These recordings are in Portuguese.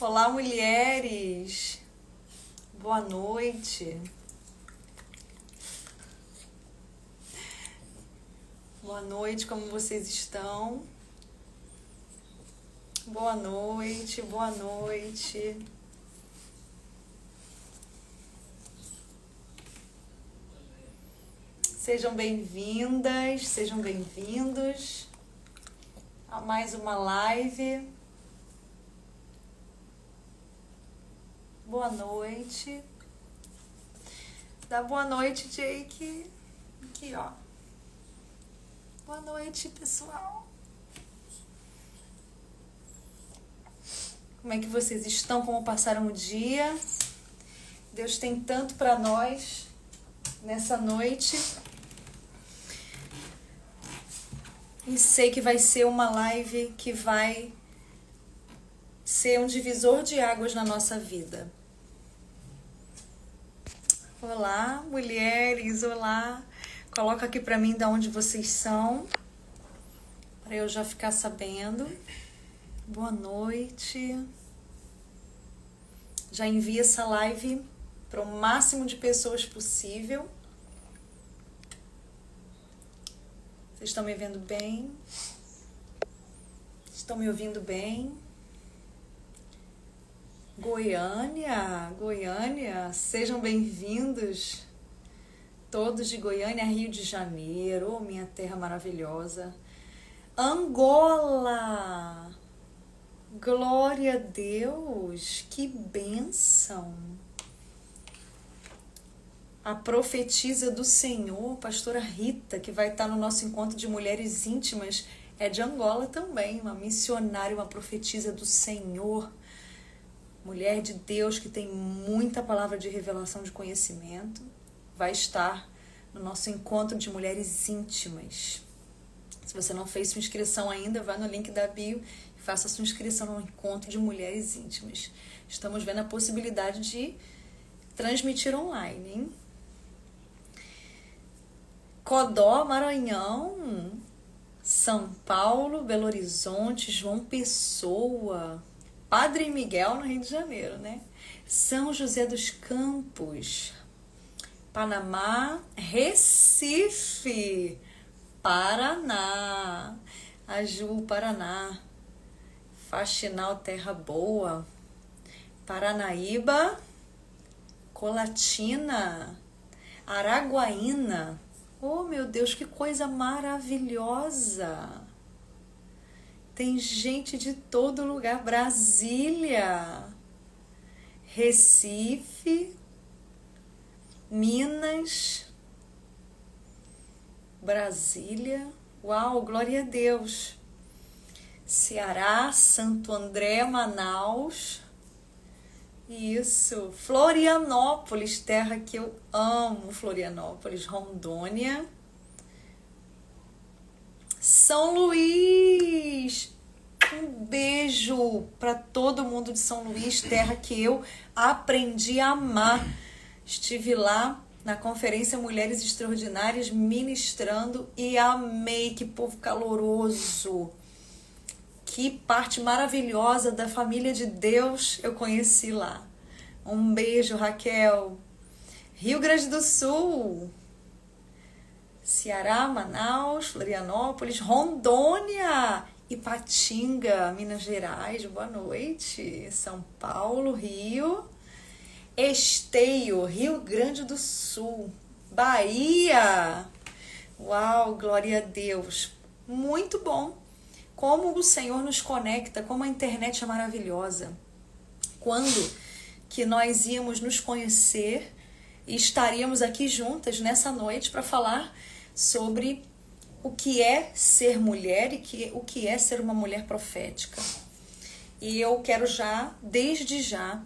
Olá, mulheres! Boa noite! Boa noite, como vocês estão? Boa noite, boa noite! Sejam bem-vindas, sejam bem-vindos a mais uma live. Boa noite. Dá boa noite, Jake. Aqui, ó. Boa noite, pessoal. Como é que vocês estão? Como passaram o dia? Deus tem tanto para nós nessa noite. E sei que vai ser uma live que vai ser um divisor de águas na nossa vida. Olá, mulheres, olá. Coloca aqui pra mim de onde vocês são, para eu já ficar sabendo. Boa noite. Já envia essa live para o máximo de pessoas possível. Vocês estão me vendo bem? Estão me ouvindo bem? Goiânia, sejam bem-vindos, todos de Goiânia, Rio de Janeiro, oh, minha terra maravilhosa. Angola, glória a Deus, que bênção. A profetisa do Senhor, pastora Rita, que vai estar no nosso encontro de mulheres íntimas, é de Angola também, uma missionária, uma profetisa do Senhor. Mulher de Deus que tem muita palavra de revelação, de conhecimento, vai estar no nosso encontro de mulheres íntimas. Se você não fez sua inscrição ainda, vá no link da bio e faça sua inscrição no encontro de mulheres íntimas. Estamos vendo a possibilidade de transmitir online, hein? Codó, Maranhão, São Paulo, Belo Horizonte, João Pessoa, Padre Miguel, no Rio de Janeiro, né? São José dos Campos, Panamá, Recife, Paraná, Aju, Paraná, Faxinal, Terra Boa, Paranaíba, Colatina, Araguaína. Oh, meu Deus, que coisa maravilhosa! Tem gente de todo lugar. Brasília, Recife, Minas, Brasília. Uau, glória a Deus. Ceará, Santo André, Manaus. Isso. Florianópolis, terra que eu amo. Florianópolis, Rondônia. São Luís, um beijo para todo mundo de São Luís, terra que eu aprendi a amar. Estive lá na conferência Mulheres Extraordinárias ministrando e amei, que povo caloroso. Que parte maravilhosa da família de Deus eu conheci lá. Um beijo, Raquel. Rio Grande do Sul, Ceará, Manaus, Florianópolis, Rondônia, Ipatinga, Minas Gerais, boa noite. São Paulo, Rio, Esteio, Rio Grande do Sul, Bahia. Uau, glória a Deus. Muito bom. Como o Senhor nos conecta, como a internet é maravilhosa. Quando que nós íamos nos conhecer e estaríamos aqui juntas nessa noite para falar sobre o que é ser mulher e o que é ser uma mulher profética. E eu quero já, desde já,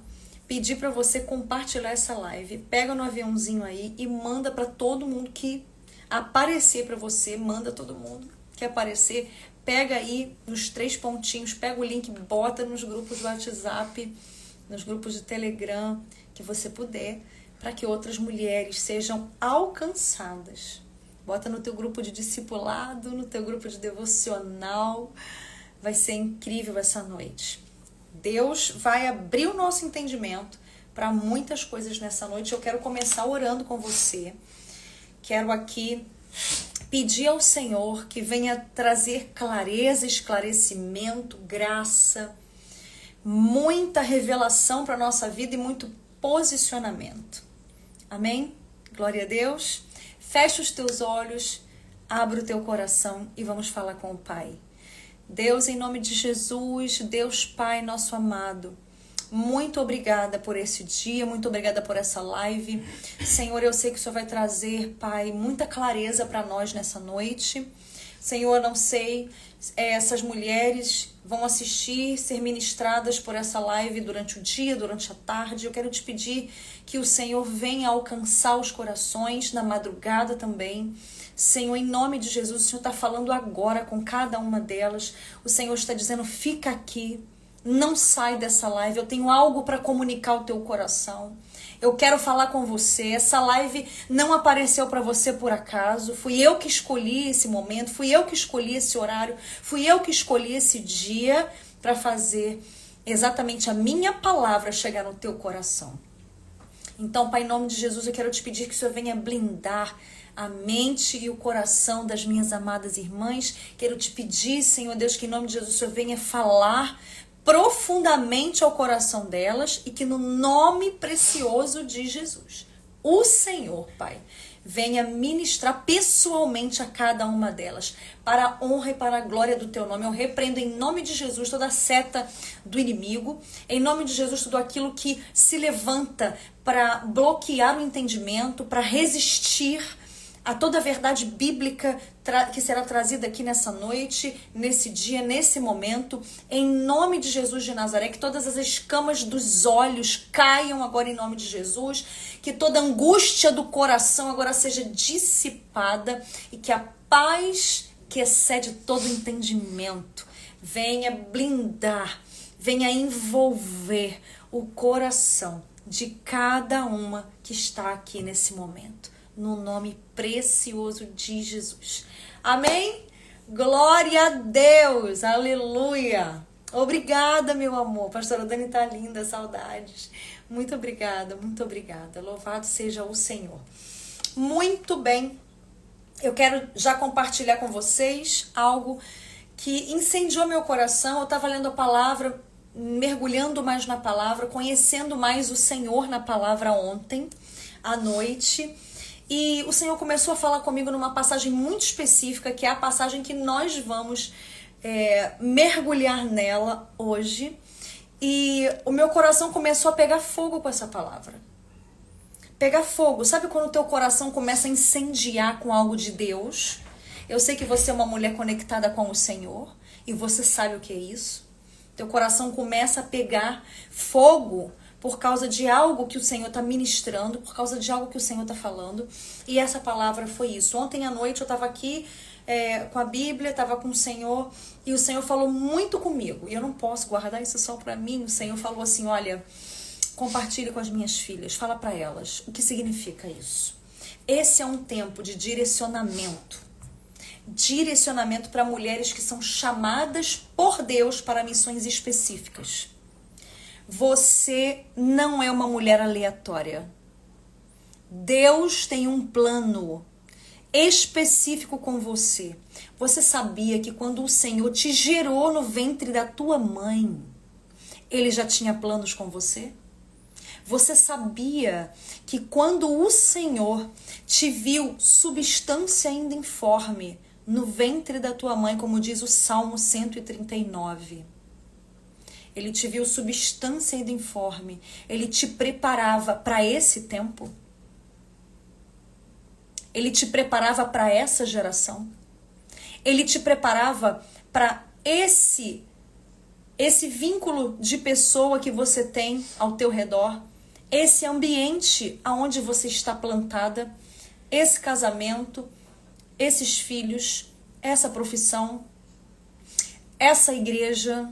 pedir para você compartilhar essa live. Pega no aviãozinho aí e manda para todo mundo que aparecer para você. Manda todo mundo que aparecer. Pega aí nos 3 pontinhos, pega o link, bota nos grupos do WhatsApp, nos grupos de Telegram, que você puder, para que outras mulheres sejam alcançadas. Bota no teu grupo de discipulado, no teu grupo de devocional. Vai ser incrível essa noite. Deus vai abrir o nosso entendimento para muitas coisas nessa noite. Eu quero começar orando com você. Quero aqui pedir ao Senhor que venha trazer clareza, esclarecimento, graça, muita revelação para a nossa vida e muito posicionamento. Amém? Glória a Deus. Fecha os teus olhos, abre o teu coração e vamos falar com o Pai. Deus, em nome de Jesus, Deus Pai, nosso amado, muito obrigada por esse dia, muito obrigada por essa live. Senhor, eu sei que o Senhor vai trazer, Pai, muita clareza para nós nessa noite. Senhor, não sei, essas mulheres vão assistir, ser ministradas por essa live durante o dia, durante a tarde. Eu quero te pedir que o Senhor venha alcançar os corações na madrugada também. Senhor, em nome de Jesus, o Senhor está falando agora com cada uma delas. O Senhor está dizendo, fica aqui, não sai dessa live, eu tenho algo para comunicar ao teu coração. Eu quero falar com você. Essa live não apareceu para você por acaso. Fui eu que escolhi esse momento, fui eu que escolhi esse horário, fui eu que escolhi esse dia para fazer exatamente a minha palavra chegar no teu coração. Então, Pai, em nome de Jesus, eu quero te pedir que o Senhor venha blindar a mente e o coração das minhas amadas irmãs. Quero te pedir, Senhor Deus, que em nome de Jesus o Senhor venha falar profundamente ao coração delas e que no nome precioso de Jesus, o Senhor, Pai, venha ministrar pessoalmente a cada uma delas, para a honra e para a glória do teu nome. Eu repreendo em nome de Jesus toda a seta do inimigo, em nome de Jesus tudo aquilo que se levanta para bloquear o entendimento, para resistir a toda a verdade bíblica que será trazida aqui nessa noite, nesse dia, nesse momento, em nome de Jesus de Nazaré, que todas as escamas dos olhos caiam agora em nome de Jesus, que toda angústia do coração agora seja dissipada e que a paz que excede todo entendimento venha blindar, venha envolver o coração de cada uma que está aqui nesse momento. No nome precioso de Jesus. Amém? Glória a Deus. Aleluia. Obrigada, meu amor. Pastora Dani tá linda, saudades. Muito obrigada, muito obrigada. Louvado seja o Senhor. Muito bem. Eu quero já compartilhar com vocês algo que incendiou meu coração. Eu estava lendo a palavra, mergulhando mais na palavra, conhecendo mais o Senhor na palavra ontem à noite. E o Senhor começou a falar comigo numa passagem muito específica, que é a passagem que nós vamos mergulhar nela hoje. E o meu coração começou a pegar fogo com essa palavra. Pegar fogo. Sabe quando o teu coração começa a incendiar com algo de Deus? Eu sei que você é uma mulher conectada com o Senhor e você sabe o que é isso. Teu coração começa a pegar fogo por causa de algo que o Senhor está ministrando, por causa de algo que o Senhor está falando. E essa palavra foi isso. Ontem à noite eu estava aqui com a Bíblia, estava com o Senhor, e o Senhor falou muito comigo. E eu não posso guardar isso só para mim. O Senhor falou assim, olha, compartilhe com as minhas filhas, fala para elas o que significa isso. Esse é um tempo de direcionamento. Direcionamento para mulheres que são chamadas por Deus para missões específicas. Você não é uma mulher aleatória. Deus tem um plano específico com você. Você sabia que quando o Senhor te gerou no ventre da tua mãe, Ele já tinha planos com você? Você sabia que quando o Senhor te viu substância ainda informe no ventre da tua mãe, como diz o Salmo 139, Ele te viu substância ainda informe. Ele te preparava para esse tempo. Ele te preparava para essa geração. Ele te preparava para esse vínculo de pessoa que você tem ao teu redor. Esse ambiente aonde você está plantada. Esse casamento. Esses filhos. Essa profissão. Essa igreja.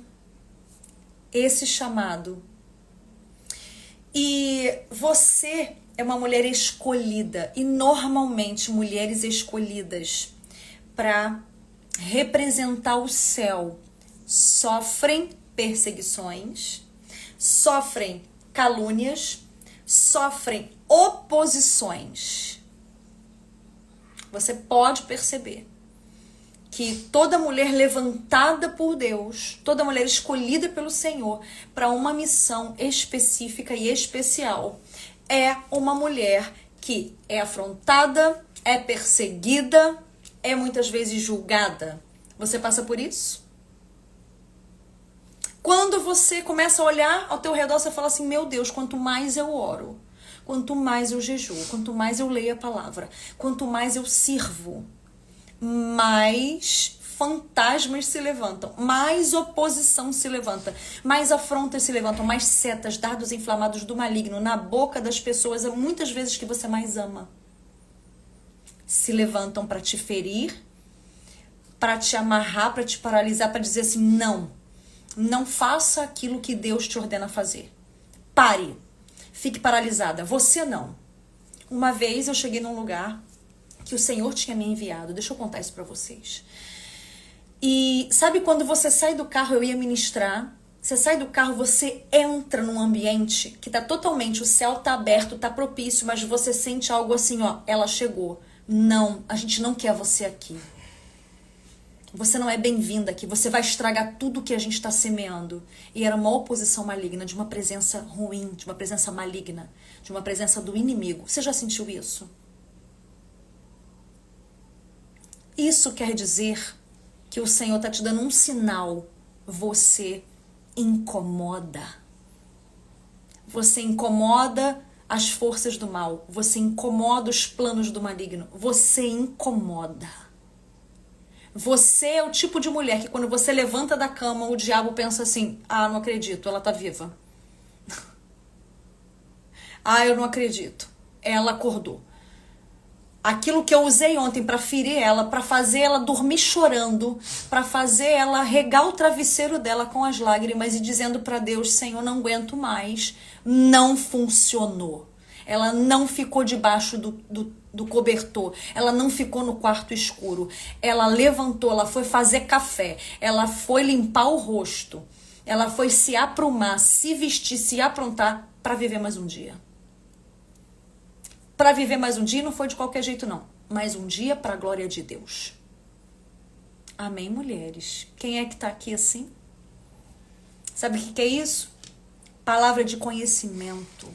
Esse chamado. E você é uma mulher escolhida. E normalmente mulheres escolhidas para representar o céu sofrem perseguições, sofrem calúnias, sofrem oposições. Você pode perceber que toda mulher levantada por Deus, toda mulher escolhida pelo Senhor para uma missão específica e especial, é uma mulher que é afrontada, é perseguida, é muitas vezes julgada. Você passa por isso? Quando você começa a olhar ao teu redor, você fala assim, meu Deus, quanto mais eu oro, quanto mais eu jejuo, quanto mais eu leio a palavra, quanto mais eu sirvo, mais fantasmas se levantam, mais oposição se levanta, mais afrontas se levantam, mais setas, dardos inflamados do maligno na boca das pessoas, muitas vezes que você mais ama, se levantam para te ferir, para te amarrar, para te paralisar, para dizer assim, não faça aquilo que Deus te ordena fazer. Pare, fique paralisada, você não. Uma vez eu cheguei num lugar que o Senhor tinha me enviado. Deixa eu contar isso pra vocês. E sabe quando você sai do carro, eu ia ministrar, você sai do carro, você entra num ambiente que tá totalmente, o céu tá aberto, tá propício, mas você sente algo assim, ó, ela chegou. Não, a gente não quer você aqui. Você não é bem-vinda aqui, você vai estragar tudo que a gente está semeando. E era uma oposição maligna, de uma presença ruim, de uma presença maligna, de uma presença do inimigo. Você já sentiu isso? Isso quer dizer que o Senhor está te dando um sinal. Você incomoda. Você incomoda as forças do mal. Você incomoda os planos do maligno. Você incomoda. Você é o tipo de mulher que quando você levanta da cama, o diabo pensa assim, não acredito, ela tá viva. Eu não acredito, ela acordou. Aquilo que eu usei ontem para ferir ela, para fazer ela dormir chorando, para fazer ela regar o travesseiro dela com as lágrimas e dizendo para Deus, Senhor, não aguento mais, não funcionou. Ela não ficou debaixo do cobertor, ela não ficou no quarto escuro, ela levantou, ela foi fazer café, ela foi limpar o rosto, ela foi se aprumar, se vestir, se aprontar para viver mais um dia. Para viver mais um dia não foi de qualquer jeito não, mais um dia para a glória de Deus. Amém, mulheres? Quem é que tá aqui assim? Sabe o que é isso? Palavra de conhecimento.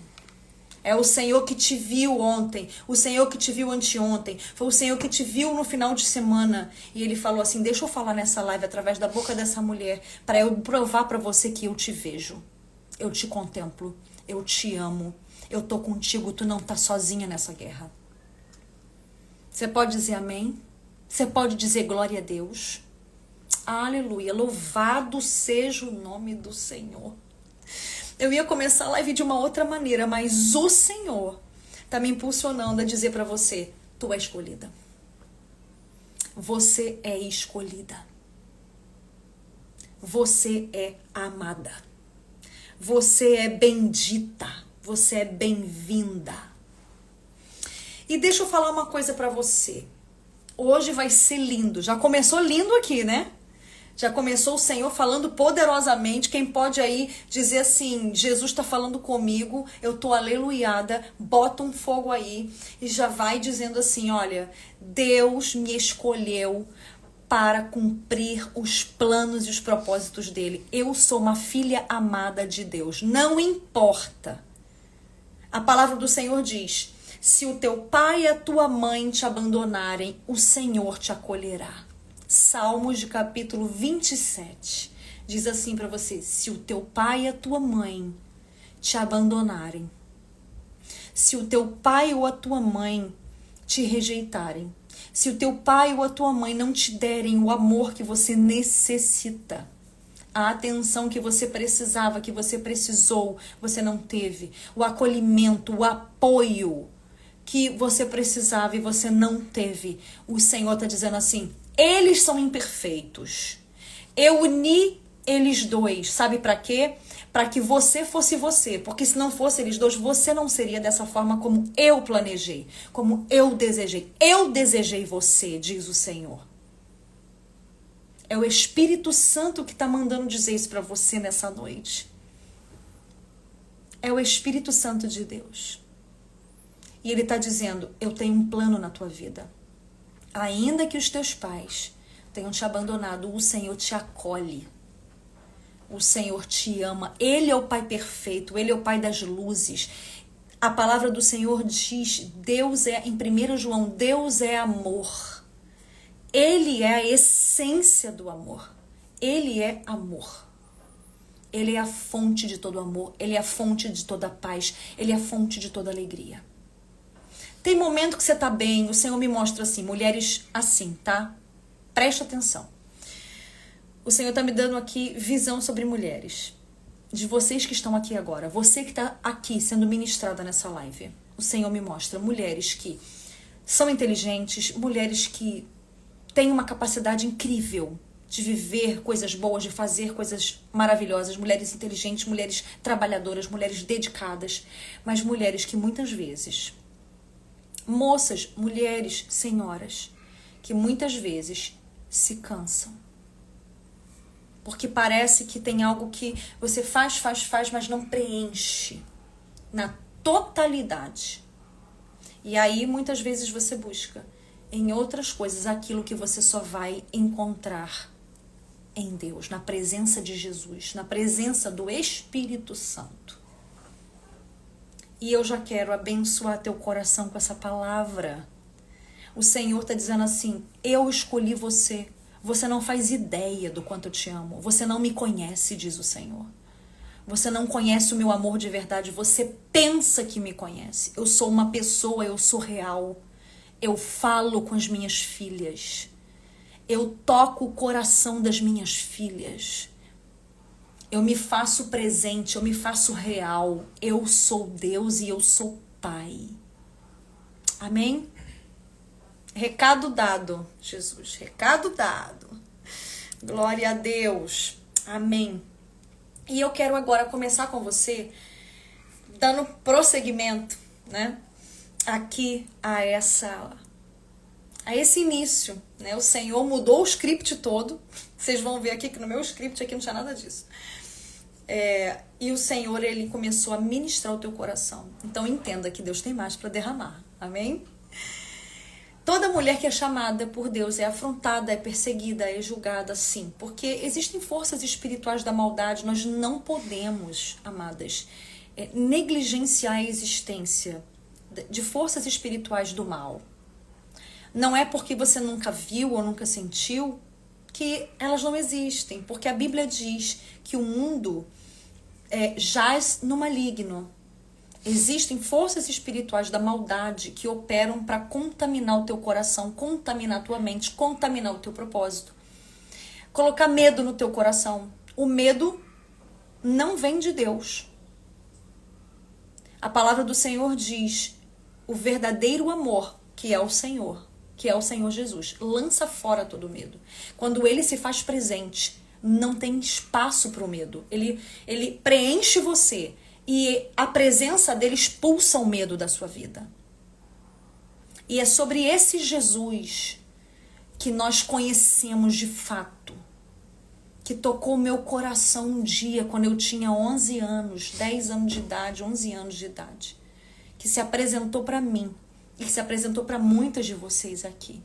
É o Senhor que te viu ontem, o Senhor que te viu anteontem, foi o Senhor que te viu no final de semana. E Ele falou assim, deixa eu falar nessa live através da boca dessa mulher, para eu provar para você que eu te vejo, eu te contemplo, eu te amo, eu tô contigo, tu não tá sozinha nessa guerra. Você pode dizer amém? Você pode dizer glória a Deus? Aleluia, louvado seja o nome do Senhor. Eu ia começar a live de uma outra maneira, mas o Senhor tá me impulsionando a dizer para você, tu é escolhida. Você é escolhida. Você é amada. Você é bendita. Você é bem-vinda. E deixa eu falar uma coisa para você. Hoje vai ser lindo. Já começou lindo aqui, né? Já começou o Senhor falando poderosamente. Quem pode aí dizer assim, Jesus está falando comigo, eu tô aleluiada, bota um fogo aí e já vai dizendo assim, olha, Deus me escolheu para cumprir os planos e os propósitos dele. Eu sou uma filha amada de Deus. Não importa. A palavra do Senhor diz, se o teu pai e a tua mãe te abandonarem, o Senhor te acolherá. Salmos de capítulo 27 diz assim para você, se o teu pai e a tua mãe te abandonarem, se o teu pai ou a tua mãe te rejeitarem, se o teu pai ou a tua mãe não te derem o amor que você necessita, a atenção que você precisava, que você precisou, você não teve, o acolhimento, o apoio que você precisava e você não teve, o Senhor está dizendo assim, eles são imperfeitos. Eu uni eles dois. Sabe para quê? Para que você fosse você. Porque se não fosse eles dois, você não seria dessa forma como eu planejei. Como eu desejei. Eu desejei você, diz o Senhor. É o Espírito Santo que está mandando dizer isso para você nessa noite. É o Espírito Santo de Deus. E ele está dizendo, eu tenho um plano na tua vida. Ainda que os teus pais tenham te abandonado, o Senhor te acolhe. O Senhor te ama. Ele é o Pai perfeito, Ele é o Pai das luzes. A palavra do Senhor diz, Deus é, em 1 João, Deus é amor. Ele é a essência do amor. Ele é amor. Ele é a fonte de todo amor. Ele é a fonte de toda paz. Ele é a fonte de toda alegria. Tem momento que você tá bem, o Senhor me mostra assim, mulheres assim, tá? Presta atenção. O Senhor tá me dando aqui visão sobre mulheres. De vocês que estão aqui agora. Você que tá aqui sendo ministrada nessa live. O Senhor me mostra mulheres que são inteligentes, mulheres que têm uma capacidade incrível de viver coisas boas, de fazer coisas maravilhosas. Mulheres inteligentes, mulheres trabalhadoras, mulheres dedicadas. Mas mulheres que muitas vezes... Moças, mulheres, senhoras, que muitas vezes se cansam. Porque parece que tem algo que você faz, mas não preenche na totalidade. E aí, muitas vezes, você busca em outras coisas aquilo que você só vai encontrar em Deus, na presença de Jesus, na presença do Espírito Santo. E eu já quero abençoar teu coração com essa palavra. O Senhor está dizendo assim, eu escolhi você. Você não faz ideia do quanto eu te amo. Você não me conhece, diz o Senhor. Você não conhece o meu amor de verdade. Você pensa que me conhece. Eu sou uma pessoa, eu sou real. Eu falo com as minhas filhas. Eu toco o coração das minhas filhas. Eu me faço presente, eu me faço real. Eu sou Deus e eu sou Pai. Amém? Recado dado, Jesus. Recado dado. Glória a Deus. Amém. E eu quero agora começar com você, dando prosseguimento, né? Aqui a esse início, né? O Senhor mudou o script todo. Vocês vão ver aqui que no meu script aqui não tinha nada disso. E o Senhor, Ele começou a ministrar o teu coração. Então entenda que Deus tem mais para derramar. Amém? Toda mulher que é chamada por Deus é afrontada, é perseguida, é julgada, sim. Porque existem forças espirituais da maldade. Nós não podemos, amadas, negligenciar a existência de forças espirituais do mal. Não é porque você nunca viu ou nunca sentiu que elas não existem. Porque a Bíblia diz que o mundo jaz no maligno. Existem forças espirituais da maldade que operam para contaminar o teu coração, contaminar a tua mente, contaminar o teu propósito. Colocar medo no teu coração. O medo não vem de Deus. A palavra do Senhor diz, o verdadeiro amor, que é o Senhor Jesus, lança fora todo medo. Quando Ele se faz presente, não tem espaço para o medo. Ele preenche você. E a presença dele expulsa o medo da sua vida. E é sobre esse Jesus que nós conhecemos de fato. Que tocou meu coração um dia, quando eu tinha 11 anos, 10 anos de idade, 11 anos de idade. Que se apresentou para mim. E que se apresentou para muitas de vocês aqui.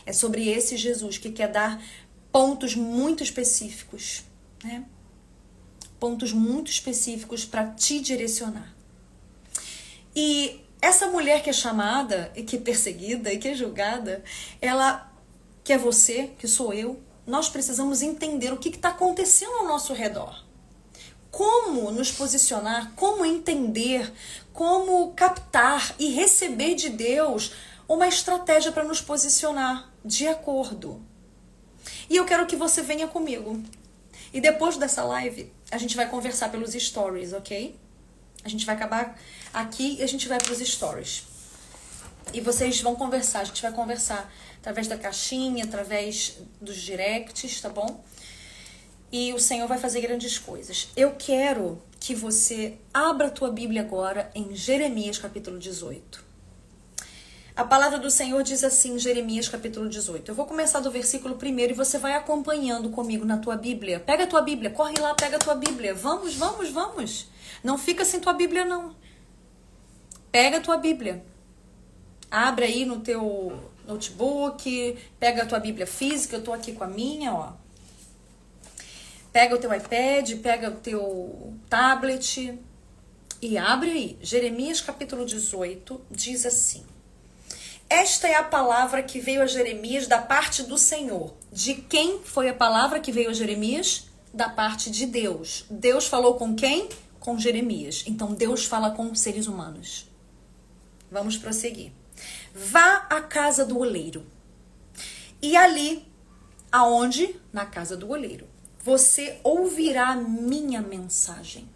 É sobre esse Jesus que quer dar pontos muito específicos, né? Pontos muito específicos para te direcionar. E essa mulher que é chamada, e que é perseguida, e que é julgada, ela, que é você, que sou eu, nós precisamos entender o que está acontecendo ao nosso redor. Como nos posicionar, como entender, como captar e receber de Deus uma estratégia para nos posicionar de acordo. E eu quero que você venha comigo. E depois dessa live, a gente vai conversar pelos stories, ok? A gente vai acabar aqui e a gente vai para os stories. E vocês vão conversar, a gente vai conversar através da caixinha, através dos directs, tá bom? E o Senhor vai fazer grandes coisas. Eu quero que você abra a tua Bíblia agora em Jeremias capítulo 18. A palavra do Senhor diz assim, Jeremias capítulo 18. Eu vou começar do versículo 1 e você vai acompanhando comigo na tua Bíblia. Pega a tua Bíblia, corre lá, pega a tua Bíblia. Vamos, vamos, vamos. Não fica sem tua Bíblia, não. Pega a tua Bíblia. Abre aí no teu notebook, pega a tua Bíblia física, eu tô aqui com a minha, ó. Pega o teu iPad, pega o teu tablet e abre aí. Jeremias capítulo 18 diz assim. Esta é a palavra que veio a Jeremias da parte do Senhor. De quem foi a palavra que veio a Jeremias? Da parte de Deus. Deus falou com quem? Com Jeremias. Então Deus fala com seres humanos. Vamos prosseguir. Vá à casa do oleiro. E ali, aonde? Na casa do oleiro. Você ouvirá a minha mensagem.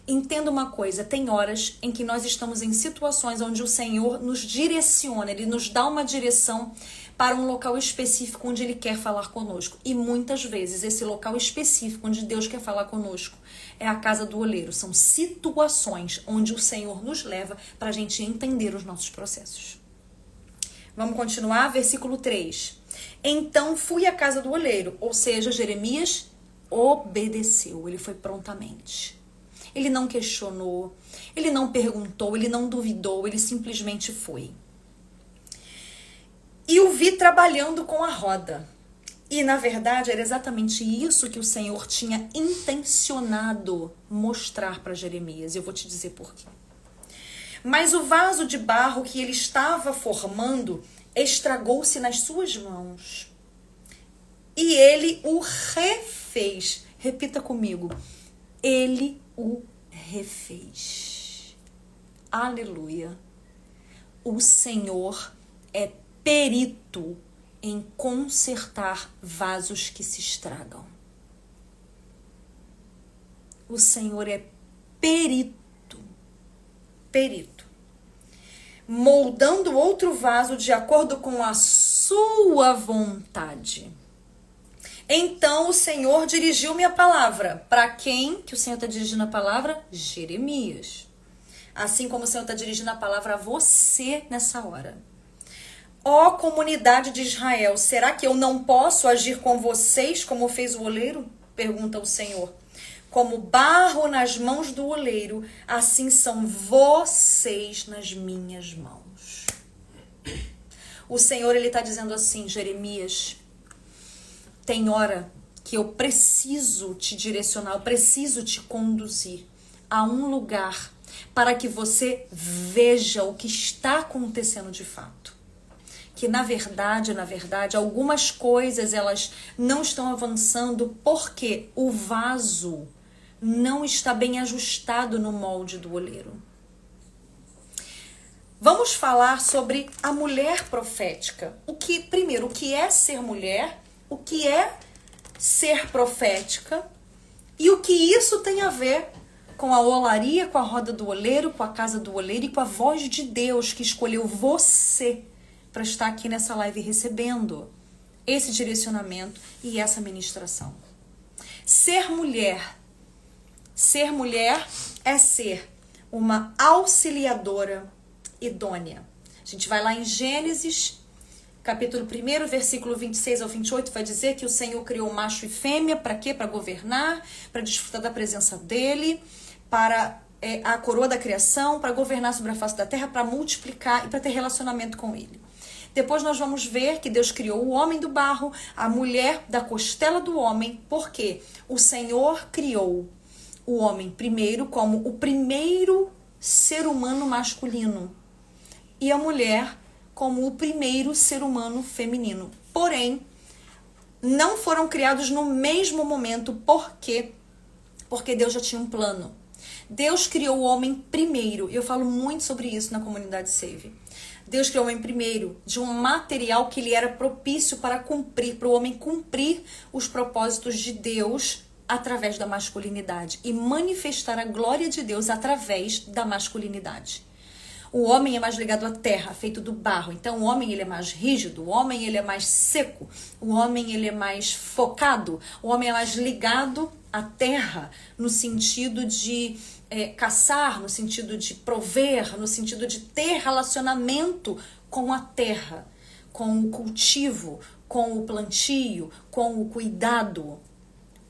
Entenda uma coisa, tem horas em que nós estamos em situações onde o Senhor nos direciona, Ele nos dá uma direção para um local específico onde Ele quer falar conosco. E muitas vezes esse local específico onde Deus quer falar conosco é a casa do oleiro. São situações onde o Senhor nos leva para a gente entender os nossos processos. Vamos continuar? Versículo 3. Então fui à casa do oleiro, ou seja, Jeremias obedeceu, ele foi prontamente. Ele não questionou, ele não perguntou, ele não duvidou, ele simplesmente foi. E o vi trabalhando com a roda. E, na verdade, era exatamente isso que o Senhor tinha intencionado mostrar para Jeremias. Eu vou te dizer por quê. Mas o vaso de barro que ele estava formando estragou-se nas suas mãos. E ele o refez. Repita comigo. Ele o refez. Aleluia. O Senhor é perito em consertar vasos que se estragam. O Senhor é perito. Moldando outro vaso de acordo com a sua vontade. Então o Senhor dirigiu-me a palavra. Para quem que o Senhor está dirigindo a palavra? Jeremias. Assim como o Senhor está dirigindo a palavra a você nessa hora. Ó comunidade de Israel, será que eu não posso agir com vocês como fez o oleiro? Pergunta o Senhor. Como barro nas mãos do oleiro, assim são vocês nas minhas mãos. O Senhor, ele está dizendo assim, Jeremias, tem hora que eu preciso te direcionar, eu preciso te conduzir a um lugar para que você veja o que está acontecendo de fato. Que na verdade, algumas coisas elas não estão avançando porque o vaso não está bem ajustado no molde do oleiro. Vamos falar sobre a mulher profética. O que é ser mulher? O que é ser profética e o que isso tem a ver com a olaria, com a roda do oleiro, com a casa do oleiro e com a voz de Deus que escolheu você para estar aqui nessa live recebendo esse direcionamento e essa ministração. Ser mulher é ser uma auxiliadora idônea. A gente vai lá em Gênesis capítulo 1, versículo 26 ao 28, vai dizer que o Senhor criou macho e fêmea, para quê? Para governar, para desfrutar da presença dele, para a coroa da criação, para governar sobre a face da terra, para multiplicar e para ter relacionamento com ele. Depois nós vamos ver que Deus criou o homem do barro, a mulher da costela do homem, porque o Senhor criou o homem primeiro como o primeiro ser humano masculino e a mulher como o primeiro ser humano feminino. Porém, não foram criados no mesmo momento. Por quê? Porque Deus já tinha um plano. Deus criou o homem primeiro. E eu falo muito sobre isso na comunidade Save. Deus criou o homem primeiro de um material que ele era propício para o homem cumprir os propósitos de Deus através da masculinidade e manifestar a glória de Deus através da masculinidade. O homem é mais ligado à terra, feito do barro. Então o homem ele é mais rígido, o homem ele é mais seco, o homem ele é mais focado, o homem é mais ligado a terra no sentido de caçar, no sentido de prover, no sentido de ter relacionamento com a terra, com o cultivo, com o plantio, com o cuidado,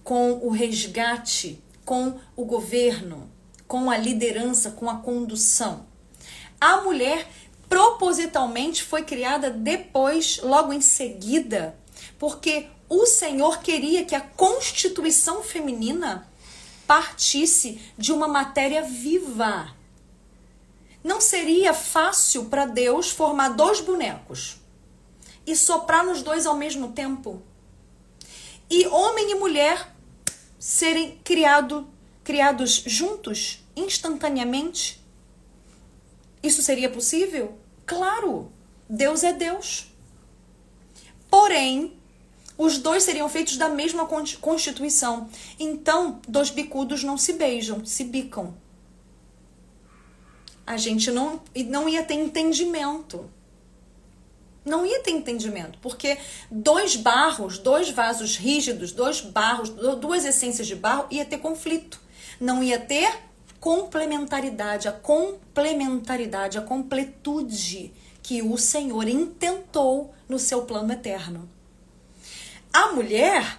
com o resgate, com o governo, com a liderança, com a condução. A mulher propositalmente foi criada depois, logo em seguida, porque o Senhor queria que a constituição feminina partisse de uma matéria viva. Não seria fácil para Deus formar 2 bonecos e soprar nos 2 ao mesmo tempo. E homem e mulher serem criados juntos, instantaneamente. Isso seria possível? Claro, Deus é Deus. Porém, os 2 seriam feitos da mesma constituição. Então, 2 bicudos não se beijam, se bicam. A gente não ia ter entendimento. Não ia ter entendimento, porque 2 barros, 2 vasos rígidos, 2 barros, 2 essências de barro, ia ter conflito. Não ia ter complementaridade, a completude que o Senhor intentou no seu plano eterno. A mulher,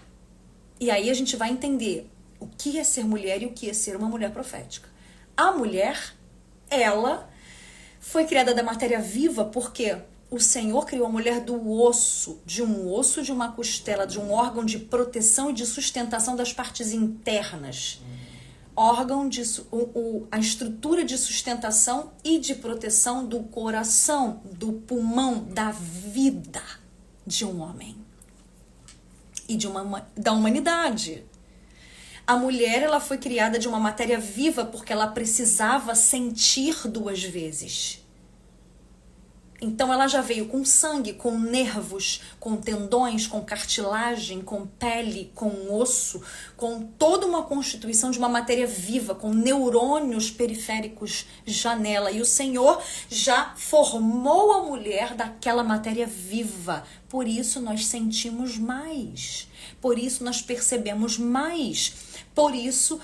e aí a gente vai entender o que é ser mulher e o que é ser uma mulher profética. A mulher, ela foi criada da matéria viva porque o Senhor criou a mulher do osso, de uma costela, de um órgão de proteção e de sustentação das partes internas. A estrutura de sustentação e de proteção do coração, do pulmão, da vida de um homem e da humanidade. A mulher, ela foi criada de uma matéria viva porque ela precisava sentir 2 vezes. Então ela já veio com sangue, com nervos, com tendões, com cartilagem, com pele, com osso, com toda uma constituição de uma matéria viva, com neurônios periféricos já nela. E o Senhor já formou a mulher daquela matéria viva. Por isso nós sentimos mais. Por isso nós percebemos mais. Por isso,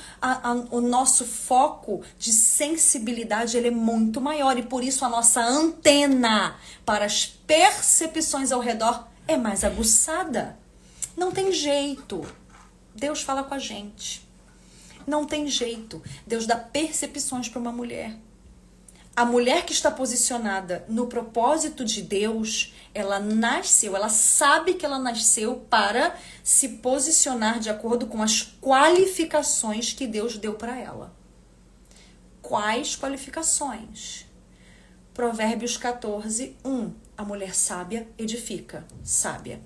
o nosso foco de sensibilidade ele é muito maior. E por isso a nossa antena para as percepções ao redor é mais aguçada. Não tem jeito. Deus fala com a gente. Não tem jeito. Deus dá percepções para uma mulher. A mulher que está posicionada no propósito de Deus, ela nasceu, ela sabe que ela nasceu para se posicionar de acordo com as qualificações que Deus deu para ela. Quais qualificações? Provérbios 14, 1. A mulher sábia edifica, sábia.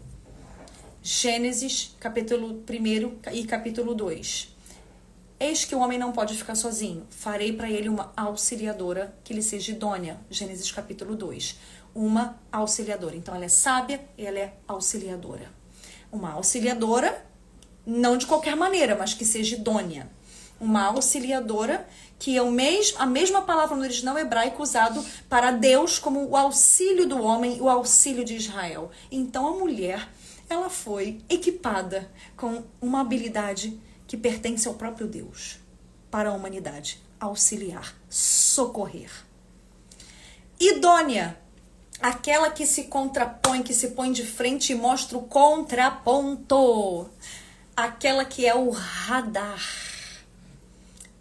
Gênesis, capítulo 1 e capítulo 2. Eis que o homem não pode ficar sozinho. Farei para ele uma auxiliadora que lhe seja idônea. Gênesis capítulo 2. Uma auxiliadora. Então ela é sábia e ela é auxiliadora. Uma auxiliadora, não de qualquer maneira, mas que seja idônea. Uma auxiliadora que é a mesma palavra no original hebraico usado para Deus como o auxílio do homem, o auxílio de Israel. Então a mulher, ela foi equipada com uma habilidade que pertence ao próprio Deus, para a humanidade, auxiliar, socorrer. Idônea, aquela que se contrapõe, que se põe de frente e mostra o contraponto, aquela que é o radar.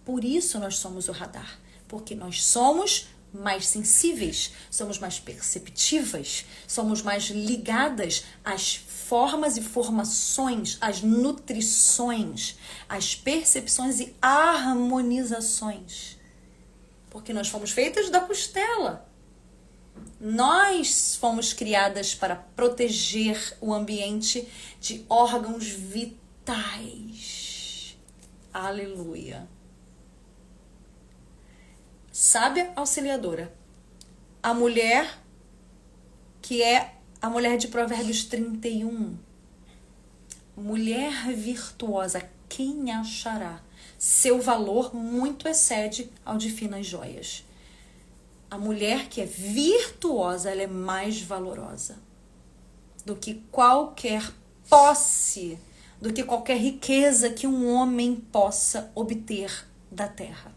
Por isso nós somos o radar, porque nós somos mais sensíveis, somos mais perceptivas, somos mais ligadas às formas e formações, às nutrições, às percepções e harmonizações. Porque nós fomos feitas da costela. Nós fomos criadas para proteger o ambiente de órgãos vitais. Aleluia. Sábia auxiliadora. A mulher que é a mulher de Provérbios 31. Mulher virtuosa, quem achará? Seu valor muito excede ao de finas joias. A mulher que é virtuosa, ela é mais valorosa do que qualquer posse, do que qualquer riqueza que um homem possa obter da terra.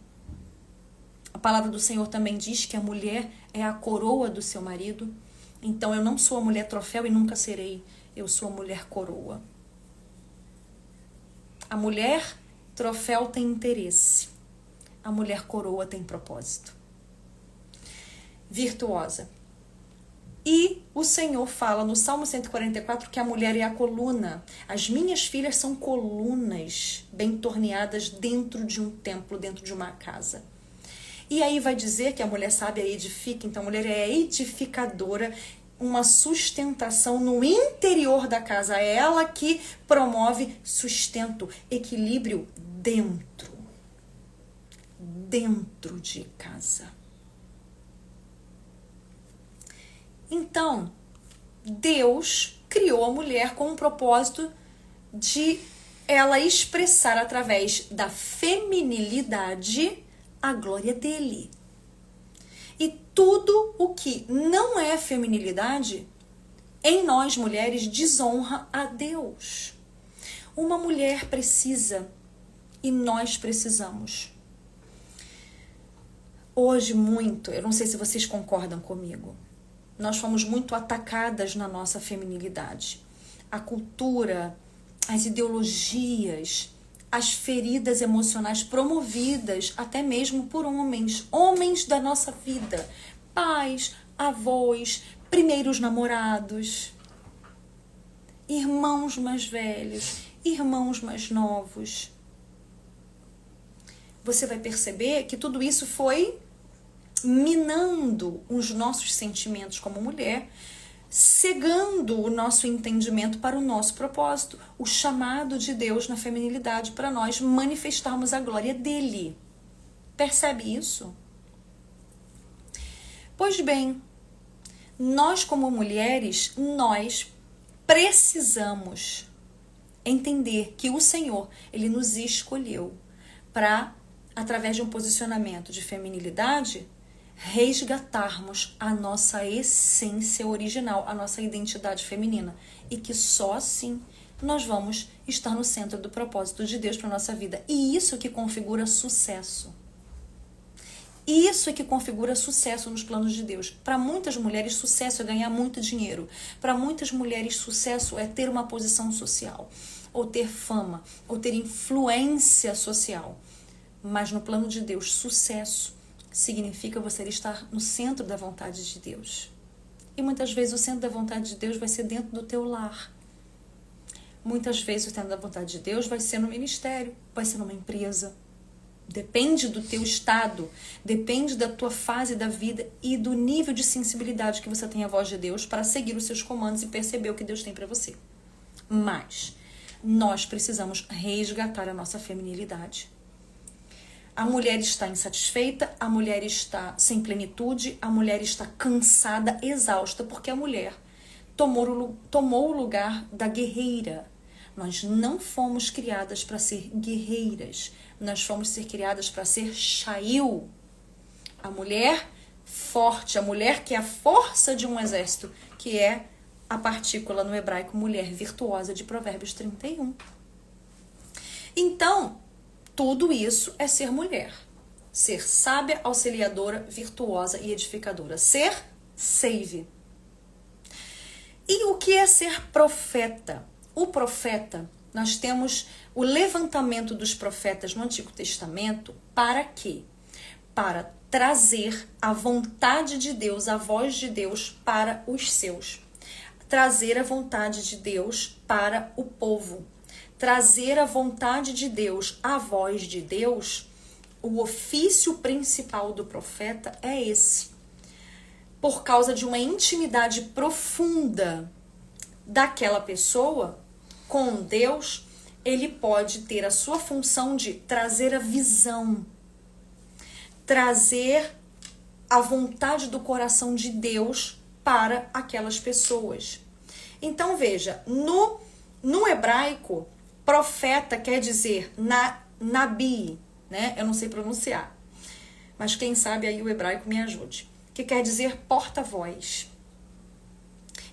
A palavra do Senhor também diz que a mulher é a coroa do seu marido. Então eu não sou a mulher troféu e nunca serei. Eu sou a mulher coroa. A mulher troféu tem interesse. A mulher coroa tem propósito. Virtuosa. E o Senhor fala no Salmo 144 que a mulher é a coluna. As minhas filhas são colunas bem torneadas dentro de um templo, dentro de uma casa. E aí vai dizer que a mulher sábia edifica, então a mulher é edificadora, uma sustentação no interior da casa. É ela que promove sustento, equilíbrio dentro de casa. Então, Deus criou a mulher com um propósito de ela expressar através da feminilidade a glória dele. E tudo o que não é feminilidade, em nós mulheres, desonra a Deus. Uma mulher precisa, e nós precisamos. Hoje muito, eu não sei se vocês concordam comigo, nós fomos muito atacadas na nossa feminilidade. A cultura, as ideologias, as feridas emocionais promovidas até mesmo por homens da nossa vida, pais, avós, primeiros namorados, irmãos mais velhos, irmãos mais novos. Você vai perceber que tudo isso foi minando os nossos sentimentos como mulher, cegando o nosso entendimento para o nosso propósito, o chamado de Deus na feminilidade para nós manifestarmos a glória dele. Percebe isso? Pois bem, nós como mulheres, nós precisamos entender que o Senhor, ele nos escolheu para, através de um posicionamento de feminilidade, resgatarmos a nossa essência original, a nossa identidade feminina. E que só assim nós vamos estar no centro do propósito de Deus para a nossa vida. E isso que configura sucesso. Isso é que configura sucesso nos planos de Deus. Para muitas mulheres, sucesso é ganhar muito dinheiro. Para muitas mulheres, sucesso é ter uma posição social, ou ter fama, ou ter influência social. Mas no plano de Deus, sucesso significa você estar no centro da vontade de Deus. E muitas vezes o centro da vontade de Deus vai ser dentro do teu lar. Muitas vezes o centro da vontade de Deus vai ser no ministério, vai ser numa empresa. Depende do teu estado, depende da tua fase da vida e do nível de sensibilidade que você tem à voz de Deus para seguir os seus comandos e perceber o que Deus tem para você. Mas nós precisamos resgatar a nossa feminilidade. A mulher está insatisfeita, a mulher está sem plenitude, a mulher está cansada, exausta, porque a mulher tomou o lugar da guerreira. Nós não fomos criadas para ser guerreiras, nós fomos ser criadas para ser Shail. A mulher forte, a mulher que é a força de um exército, que é a partícula no hebraico mulher virtuosa de Provérbios 31. Então, tudo isso é ser mulher. Ser sábia, auxiliadora, virtuosa e edificadora. Ser save. E o que é ser profeta? O profeta, nós temos o levantamento dos profetas no Antigo Testamento para quê? Para trazer a vontade de Deus, a voz de Deus para os seus. Trazer a vontade de Deus para o povo. Trazer a vontade de Deus, a voz de Deus. O ofício principal do profeta é esse. Por causa de uma intimidade profunda daquela pessoa com Deus, ele pode ter a sua função de trazer a visão, trazer a vontade do coração de Deus para aquelas pessoas. Então veja, no hebraico, profeta quer dizer nabi, né? Eu não sei pronunciar, mas quem sabe aí o hebraico me ajude. Que quer dizer porta-voz.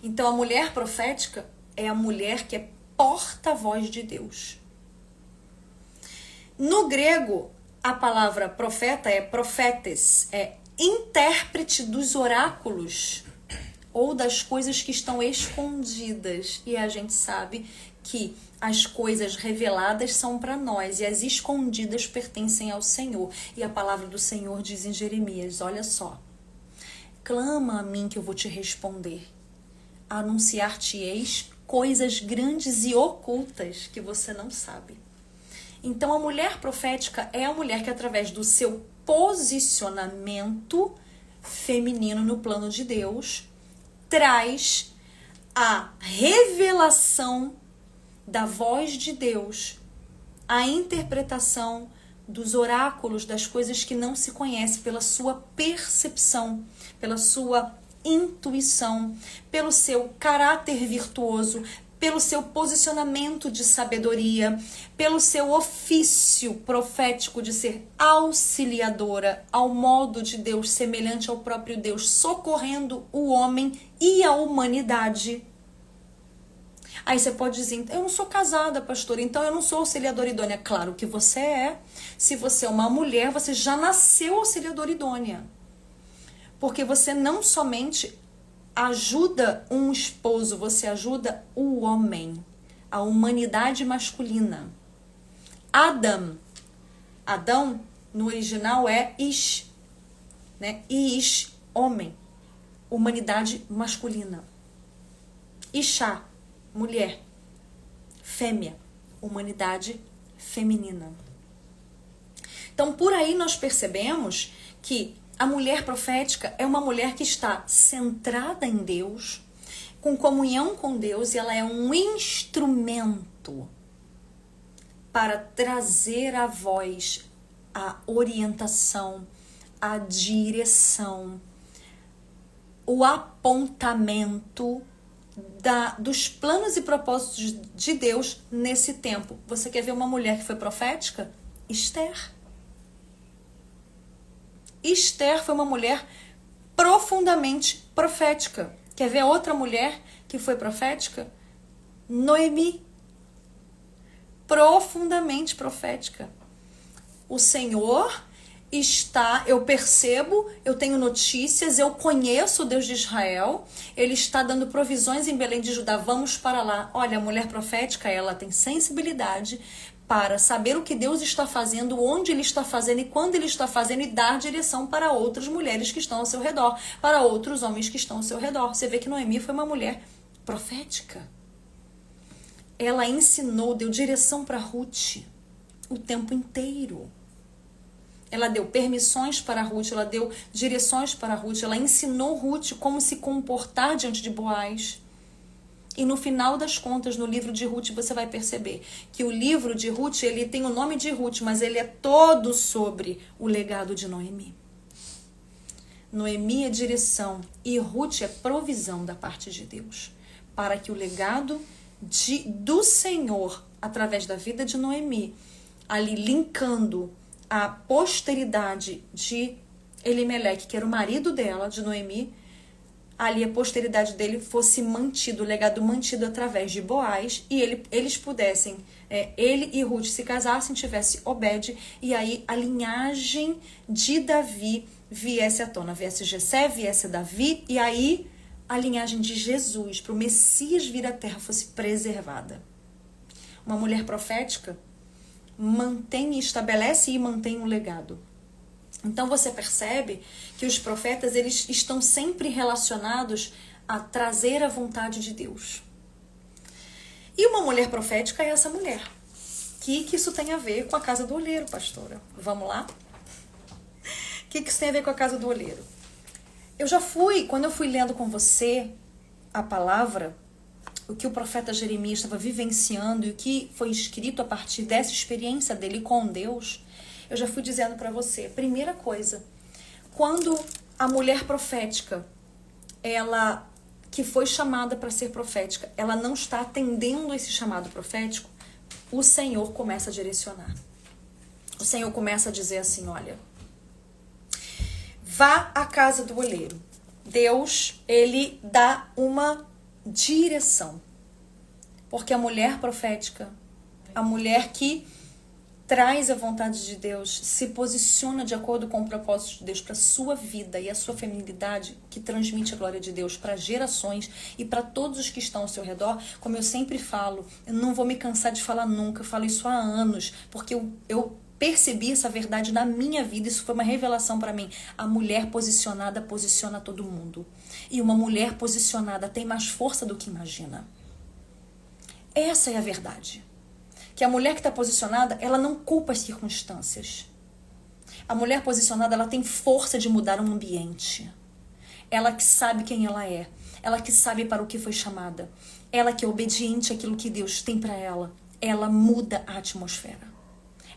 Então a mulher profética é a mulher que é porta-voz de Deus. No grego, a palavra profeta é profetes, é intérprete dos oráculos ou das coisas que estão escondidas. E a gente sabe que as coisas reveladas são para nós e as escondidas pertencem ao Senhor. E a palavra do Senhor diz em Jeremias, olha só, clama a mim que eu vou te responder, anunciar-te-eis coisas grandes e ocultas que você não sabe. Então a mulher profética é a mulher que através do seu posicionamento feminino no plano de Deus traz a revelação da voz de Deus, a interpretação dos oráculos, das coisas que não se conhece, pela sua percepção, pela sua intuição, pelo seu caráter virtuoso, pelo seu posicionamento de sabedoria, pelo seu ofício profético de ser auxiliadora ao modo de Deus, semelhante ao próprio Deus, socorrendo o homem e a humanidade. Aí você pode dizer, eu não sou casada, pastora, então eu não sou auxiliadora idônea. Claro que você é. Se você é uma mulher, você já nasceu auxiliadora idônea. Porque você não somente ajuda um esposo, você ajuda o homem, a humanidade masculina. Adão, no original é Ish, né? Ish, homem, humanidade masculina. Ishá, mulher, fêmea, humanidade feminina. Então, por aí nós percebemos que a mulher profética é uma mulher que está centrada em Deus, com comunhão com Deus, e ela é um instrumento para trazer a voz, a orientação, a direção, o apontamento dos planos e propósitos de Deus nesse tempo. Você quer ver uma mulher que foi profética? Esther. Esther foi uma mulher profundamente profética. Quer ver outra mulher que foi profética? Noemi. Profundamente profética. O Senhor está, eu percebo, eu tenho notícias, eu conheço o Deus de Israel, ele está dando provisões em Belém de Judá, vamos para lá. Olha, a mulher profética, ela tem sensibilidade para saber o que Deus está fazendo, onde ele está fazendo e quando ele está fazendo, e dar direção para outras mulheres que estão ao seu redor, para outros homens que estão ao seu redor. Você vê que Noemi foi uma mulher profética. Ela ensinou, deu direção para Ruth o tempo inteiro. Ela deu permissões para Ruth, ela deu direções para Ruth, ela ensinou Ruth como se comportar diante de Boaz. E no final das contas, no livro de Ruth, você vai perceber que o livro de Ruth, ele tem o nome de Ruth, mas ele é todo sobre o legado de Noemi. Noemi é direção e Ruth é provisão da parte de Deus, para que o legado do Senhor, através da vida de Noemi, ali linkando a posteridade de Elimeleque, que era o marido dela, de Noemi, ali a posteridade dele fosse mantido, o legado mantido através de Boaz, e eles pudessem, ele e Ruth se casassem, tivesse Obed, e aí a linhagem de Davi viesse à tona, viesse Jessé, viesse Davi, e aí a linhagem de Jesus, para o Messias vir à terra, fosse preservada. Uma mulher profética mantém, estabelece e mantém um legado. Então você percebe que os profetas, eles estão sempre relacionados a trazer a vontade de Deus. E uma mulher profética é essa mulher. O que isso tem a ver com a casa do oleiro, pastora? Vamos lá? O que isso tem a ver com a casa do oleiro? Quando eu fui lendo com você a palavra, o que o profeta Jeremias estava vivenciando e o que foi escrito a partir dessa experiência dele com Deus, eu já fui dizendo para você. Primeira coisa, quando a mulher profética, ela que foi chamada para ser profética, ela não está atendendo esse chamado profético, o Senhor começa a direcionar. O Senhor começa a dizer assim, olha, vá à casa do oleiro. Deus, ele dá uma direção. Porque a mulher profética, a mulher que traz a vontade de Deus, se posiciona de acordo com o propósito de Deus para a sua vida e a sua feminilidade, que transmite a glória de Deus para gerações e para todos os que estão ao seu redor. Como eu sempre falo, eu não vou me cansar de falar nunca, eu falo isso há anos, porque eu percebi essa verdade na minha vida, isso foi uma revelação para mim. A mulher posicionada posiciona todo mundo. E uma mulher posicionada tem mais força do que imagina. Essa é a verdade. Que a mulher que está posicionada, ela não culpa as circunstâncias. A mulher posicionada, ela tem força de mudar um ambiente. Ela que sabe quem ela é. Ela que sabe para o que foi chamada. Ela que é obediente àquilo que Deus tem para ela. Ela muda a atmosfera.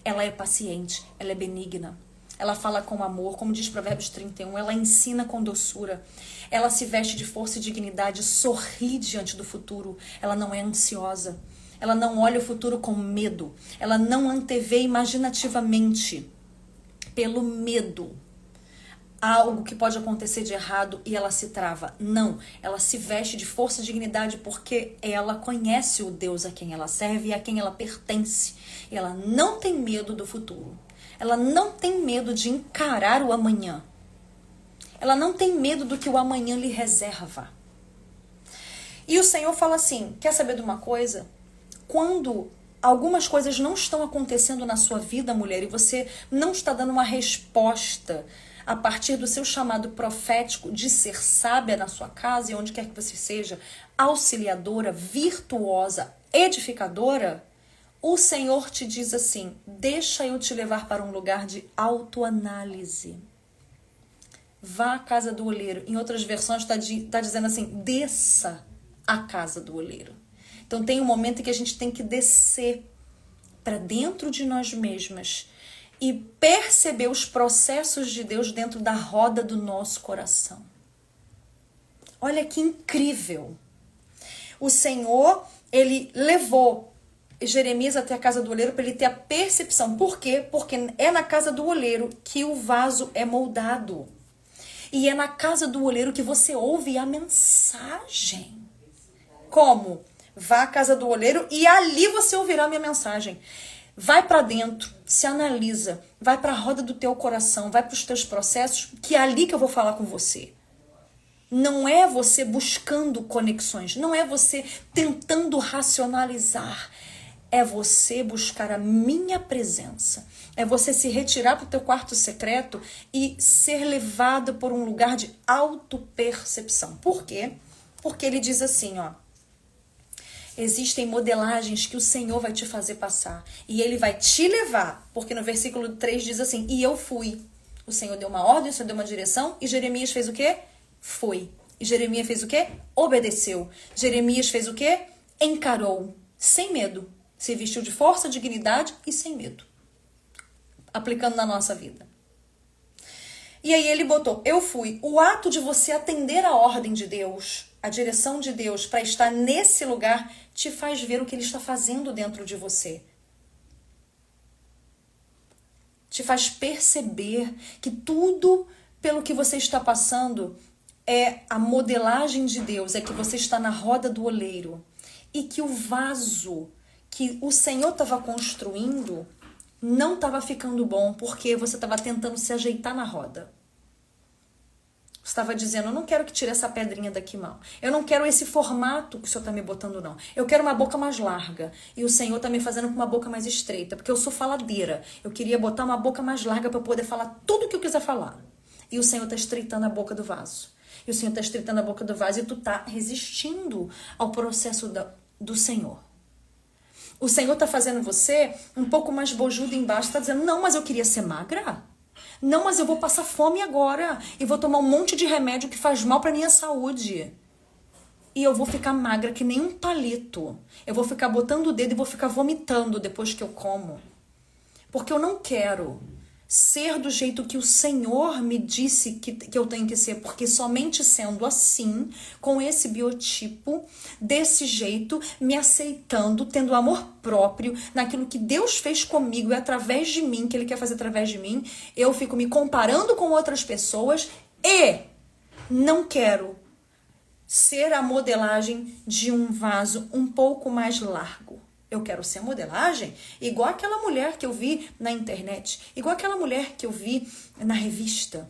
Ela é paciente, ela é benigna. Ela fala com amor, como diz Provérbios 31. Ela ensina com doçura. Ela se veste de força e dignidade, sorri diante do futuro. Ela não é ansiosa. Ela não olha o futuro com medo. Ela não antevê imaginativamente, pelo medo, algo que pode acontecer de errado e ela se trava. Não, ela se veste de força e dignidade porque ela conhece o Deus a quem ela serve e a quem ela pertence. Ela não tem medo do futuro. Ela não tem medo de encarar o amanhã. Ela não tem medo do que o amanhã lhe reserva. E o Senhor fala assim, quer saber de uma coisa? Quando algumas coisas não estão acontecendo na sua vida, mulher, e você não está dando uma resposta a partir do seu chamado profético de ser sábia na sua casa e onde quer que você seja, auxiliadora, virtuosa, edificadora, o Senhor te diz assim, deixa eu te levar para um lugar de autoanálise. Vá à casa do oleiro. Em outras versões está dizendo assim, desça à casa do oleiro. Então tem um momento em que a gente tem que descer para dentro de nós mesmas e perceber os processos de Deus dentro da roda do nosso coração. Olha que incrível. O Senhor, ele levou Jeremias até a casa do oleiro para ele ter a percepção. Por quê? Porque é na casa do oleiro que o vaso é moldado. E é na casa do oleiro que você ouve a mensagem. Como? Vá à casa do oleiro e ali você ouvirá a minha mensagem. Vai para dentro, se analisa, vai para a roda do teu coração, vai para os teus processos, que é ali que eu vou falar com você. Não é você buscando conexões, não é você tentando racionalizar. É você buscar a minha presença. É você se retirar para o teu quarto secreto e ser levado por um lugar de autopercepção. Por quê? Porque ele diz assim, ó. Existem modelagens que o Senhor vai te fazer passar. E ele vai te levar. Porque no versículo 3 diz assim, e eu fui. O Senhor deu uma ordem, o Senhor deu uma direção. E Jeremias fez o quê? Foi. E Jeremias fez o quê? Obedeceu. Jeremias fez o quê? Encarou. Sem medo. Se vestiu de força, dignidade e sem medo. Aplicando na nossa vida. E aí ele botou, eu fui. O ato de você atender a ordem de Deus, a direção de Deus para estar nesse lugar, te faz ver o que ele está fazendo dentro de você. Te faz perceber que tudo pelo que você está passando é a modelagem de Deus, é que você está na roda do oleiro. E que o vaso que o Senhor estava construindo não estava ficando bom porque você estava tentando se ajeitar na roda. Você estava dizendo, eu não quero que tire essa pedrinha daqui, não. Eu não quero esse formato que o Senhor está me botando, não. Eu quero uma boca mais larga. E o Senhor está me fazendo com uma boca mais estreita, porque eu sou faladeira. Eu queria botar uma boca mais larga para eu poder falar tudo o que eu quiser falar. E o Senhor está estreitando a boca do vaso. E o Senhor está estreitando a boca do vaso e tu está resistindo ao processo do Senhor. O Senhor está fazendo você um pouco mais bojudo embaixo. Está dizendo, não, mas eu queria ser magra. Não, mas eu vou passar fome agora. E vou tomar um monte de remédio que faz mal para minha saúde. E eu vou ficar magra que nem um palito. Eu vou ficar botando o dedo e vou ficar vomitando depois que eu como. Porque eu não quero ser do jeito que o Senhor me disse que eu tenho que ser, porque somente sendo assim, com esse biotipo, desse jeito, me aceitando, tendo amor próprio, naquilo que Deus fez comigo e através de mim, que Ele quer fazer através de mim, eu fico me comparando com outras pessoas e não quero ser a modelagem de um vaso um pouco mais largo. Eu quero ser modelagem igual aquela mulher que eu vi na internet, igual aquela mulher que eu vi na revista.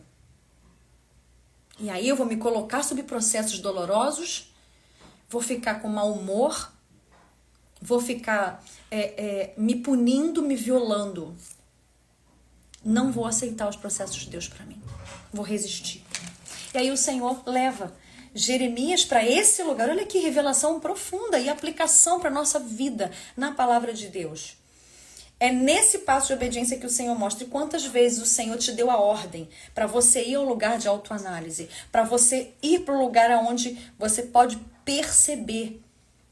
E aí eu vou me colocar sob processos dolorosos, vou ficar com mau humor, vou ficar me punindo, me violando. Não vou aceitar os processos de Deus para mim. Vou resistir. E aí o Senhor leva Jeremias para esse lugar. Olha que revelação profunda e aplicação para a nossa vida na palavra de Deus. É nesse passo de obediência que o Senhor mostra. E quantas vezes o Senhor te deu a ordem para você ir ao lugar de autoanálise, para você ir para o lugar onde você pode perceber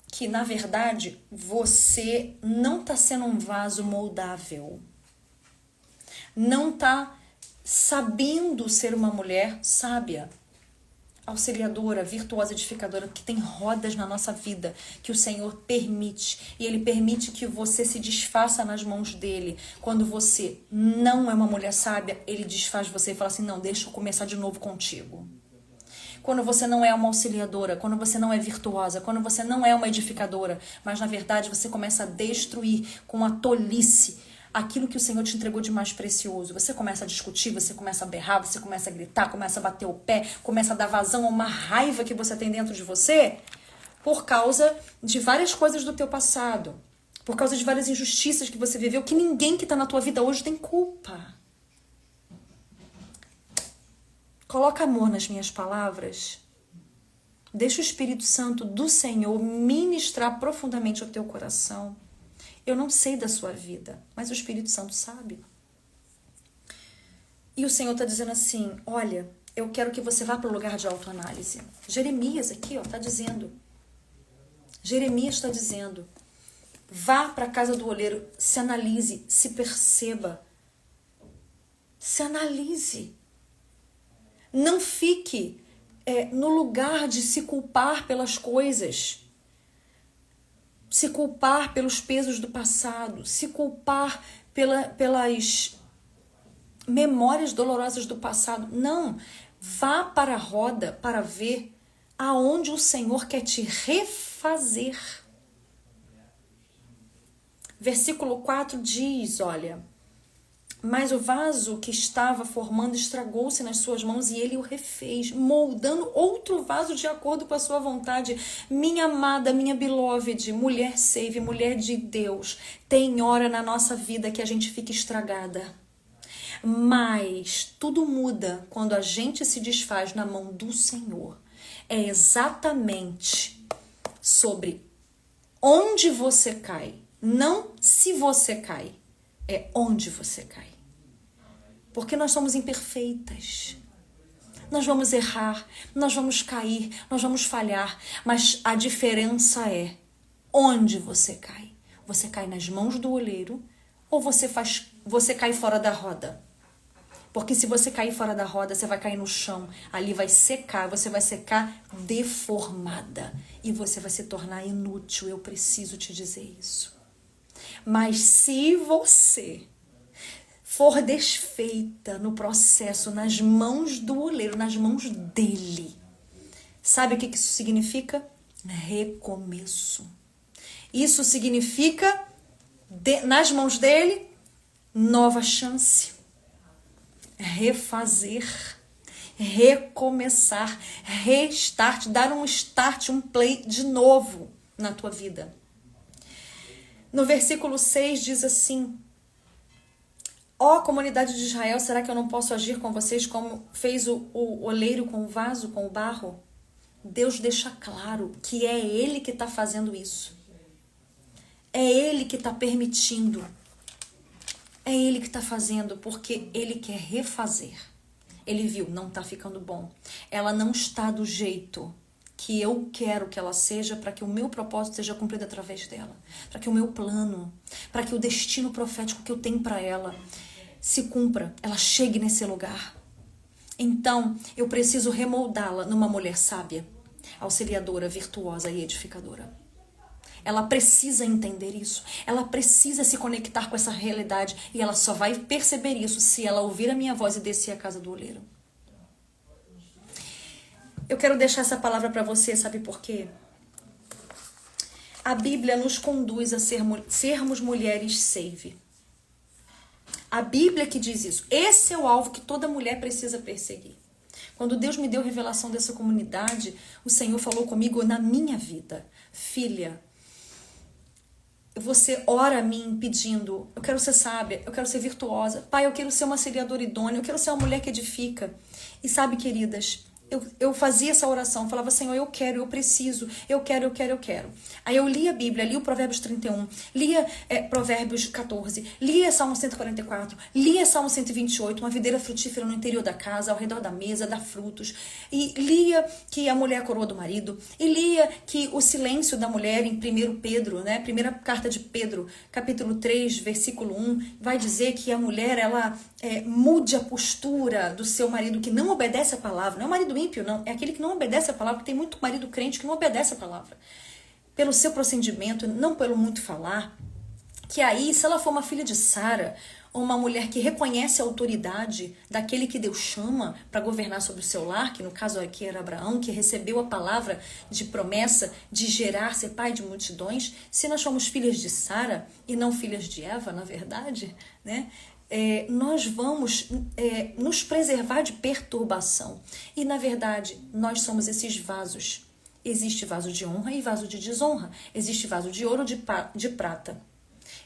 que, na verdade, você não está sendo um vaso moldável. Não está sabendo ser uma mulher sábia, auxiliadora, virtuosa, edificadora, que tem rodas na nossa vida, que o Senhor permite. E Ele permite que você se desfaça nas mãos dEle. Quando você não é uma mulher sábia, Ele desfaz você e fala assim, não, deixa eu começar de novo contigo. Quando você não é uma auxiliadora, quando você não é virtuosa, quando você não é uma edificadora, mas na verdade você começa a destruir com a tolice aquilo que o Senhor te entregou de mais precioso. Você começa a discutir, você começa a berrar, você começa a gritar, começa a bater o pé, começa a dar vazão a uma raiva que você tem dentro de você por causa de várias coisas do teu passado, por causa de várias injustiças que você viveu, que ninguém que está na tua vida hoje tem culpa. Coloca amor nas minhas palavras. Deixa o Espírito Santo do Senhor ministrar profundamente o teu coração. Eu não sei da sua vida, mas o Espírito Santo sabe. E o Senhor está dizendo assim, olha, eu quero que você vá para o lugar de autoanálise. Jeremias aqui está dizendo. Jeremias está dizendo, vá para a casa do oleiro, se analise, se perceba. Se analise. Não fique no lugar de se culpar pelas coisas. Se culpar pelos pesos do passado, se culpar pelas memórias dolorosas do passado. Não, vá para a roda para ver aonde o Senhor quer te refazer. Versículo 4 diz, olha, mas o vaso que estava formando estragou-se nas suas mãos e ele o refez, moldando outro vaso de acordo com a sua vontade. Minha amada, minha beloved, mulher save, mulher de Deus, tem hora na nossa vida que a gente fica estragada. Mas tudo muda quando a gente se desfaz na mão do Senhor. É exatamente sobre onde você cai, não se você cai. É onde você cai. Porque nós somos imperfeitas. Nós vamos errar, nós vamos cair, nós vamos falhar. Mas a diferença é onde você cai. Você cai nas mãos do oleiro ou você cai fora da roda? Porque se você cair fora da roda, você vai cair no chão. Ali vai secar, você vai secar deformada. E você vai se tornar inútil. Eu preciso te dizer isso. Mas se você for desfeita no processo, nas mãos do oleiro, nas mãos dele, sabe o que isso significa? Recomeço. Isso significa, nas mãos dele, nova chance. Refazer, recomeçar, restart, dar um start, um play de novo na tua vida. No versículo 6 diz assim, ó comunidade de Israel, será que eu não posso agir com vocês como fez o oleiro com o vaso, com o barro? Deus deixa claro que é Ele que está fazendo isso. É Ele que está permitindo. É Ele que está fazendo porque Ele quer refazer. Ele viu, não está ficando bom. Ela não está do jeito que eu quero que ela seja para que o meu propósito seja cumprido através dela. Para que o meu plano, para que o destino profético que eu tenho para ela se cumpra, ela chegue nesse lugar. Então, eu preciso remoldá-la numa mulher sábia, auxiliadora, virtuosa e edificadora. Ela precisa entender isso. Ela precisa se conectar com essa realidade. E ela só vai perceber isso se ela ouvir a minha voz e descer à casa do oleiro. Eu quero deixar essa palavra para você, sabe por quê? A Bíblia nos conduz a sermos mulheres save. A Bíblia que diz isso. Esse é o alvo que toda mulher precisa perseguir. Quando Deus me deu revelação dessa comunidade, o Senhor falou comigo na minha vida. Filha, você ora a mim pedindo, eu quero ser sábia, eu quero ser virtuosa. Pai, eu quero ser uma seriadora idônea, eu quero ser uma mulher que edifica. E sabe, queridas, eu fazia essa oração, falava, Senhor, eu quero, eu preciso, eu quero. Aí eu lia a Bíblia, lia o Provérbios 31, lia Provérbios 14, lia Salmo 144, lia Salmo 128, uma videira frutífera no interior da casa, ao redor da mesa, dá frutos. E lia que a mulher é a coroa do marido, e lia que o silêncio da mulher em 1 Pedro, né, primeira carta de Pedro, capítulo 3, versículo 1, vai dizer que a mulher, ela mude a postura do seu marido que não obedece a palavra, não é o marido ímpio, não, é aquele que não obedece a palavra, porque tem muito marido crente que não obedece a palavra. Pelo seu procedimento, não pelo muito falar, que aí, se ela for uma filha de Sara, ou uma mulher que reconhece a autoridade daquele que Deus chama para governar sobre o seu lar, que no caso aqui era Abraão, que recebeu a palavra de promessa de gerar, ser pai de multidões, se nós somos filhas de Sara e não filhas de Eva, na verdade, né? Nós vamos nos preservar de perturbação. E, na verdade, nós somos esses vasos. Existe vaso de honra e vaso de desonra. Existe vaso de ouro de prata.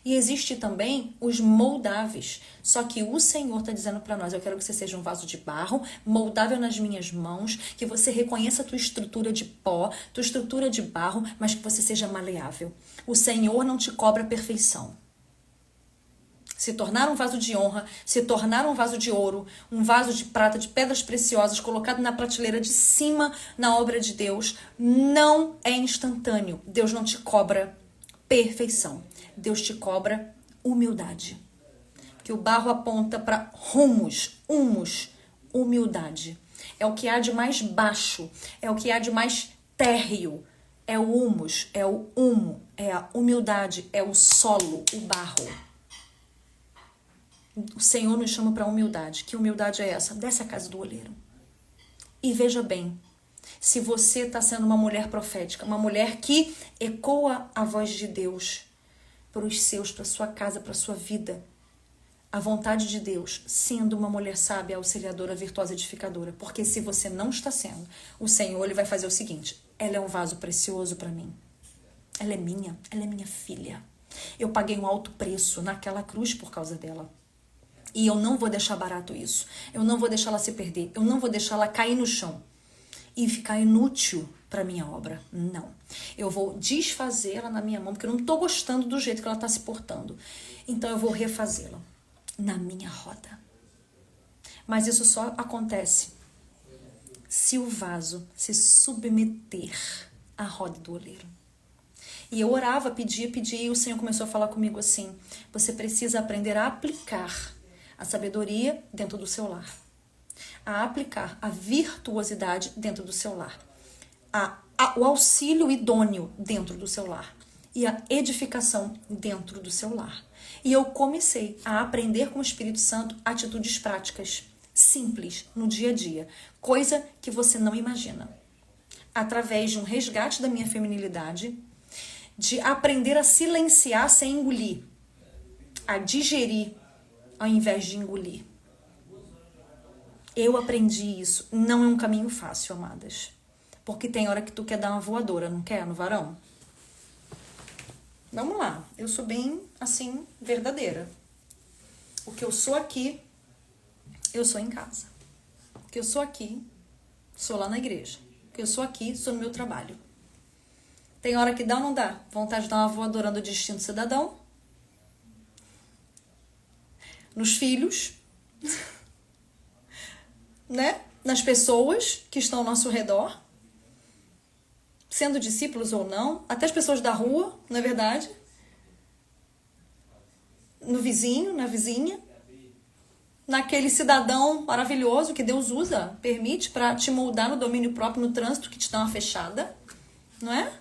E existe também os moldáveis. Só que o Senhor está dizendo para nós, eu quero que você seja um vaso de barro, moldável nas minhas mãos, que você reconheça a tua estrutura de pó, tua estrutura de barro, mas que você seja maleável. O Senhor não te cobra perfeição. Se tornar um vaso de honra, se tornar um vaso de ouro, um vaso de prata, de pedras preciosas, colocado na prateleira de cima na obra de Deus, não é instantâneo. Deus não te cobra perfeição. Deus te cobra humildade. Que o barro aponta para humus, humildade. É o que há de mais baixo, é o que há de mais térreo. É o humus, é o humo, é a humildade, é o solo, o barro. O Senhor nos chama para humildade. Que humildade é essa? Desce a casa do oleiro. E veja bem, se você está sendo uma mulher profética, uma mulher que ecoa a voz de Deus para os seus, para sua casa, para sua vida, a vontade de Deus, sendo uma mulher sábia, auxiliadora, virtuosa, edificadora. Porque se você não está sendo, o Senhor ele vai fazer o seguinte, ela é um vaso precioso para mim. Ela é minha filha. Eu paguei um alto preço naquela cruz por causa dela. E eu não vou deixar barato isso. Eu não vou deixar ela se perder. Eu não vou deixar ela cair no chão e ficar inútil para minha obra. Não. Eu vou desfazê-la na minha mão, porque eu não estou gostando do jeito que ela está se portando. Então eu vou refazê-la na minha roda. Mas isso só acontece se o vaso se submeter à roda do oleiro. E eu orava, pedia, e o Senhor começou a falar comigo assim, você precisa aprender a aplicar a sabedoria dentro do seu lar, a aplicar a virtuosidade dentro do seu lar, o auxílio idôneo dentro do seu lar e a edificação dentro do seu lar. E eu comecei a aprender com o Espírito Santo atitudes práticas, simples, no dia a dia, coisa que você não imagina. Através de um resgate da minha feminilidade, de aprender a silenciar sem engolir, a digerir ao invés de engolir. Eu aprendi isso. Não é um caminho fácil, amadas. Porque tem hora que tu quer dar uma voadora, não quer, no varão? Vamos lá. Eu sou bem, assim, verdadeira. O que eu sou aqui, eu sou em casa. O que eu sou aqui, sou lá na igreja. O que eu sou aqui, sou no meu trabalho. Tem hora que dá ou não dá? Vontade de dar uma voadora no distinto cidadão? Nos filhos? Né? Nas pessoas que estão ao nosso redor? Sendo discípulos ou não? Até as pessoas da rua, não é verdade? No vizinho, na vizinha? Naquele cidadão maravilhoso que Deus usa, permite para te moldar no domínio próprio, no trânsito que te dá uma fechada? Não é?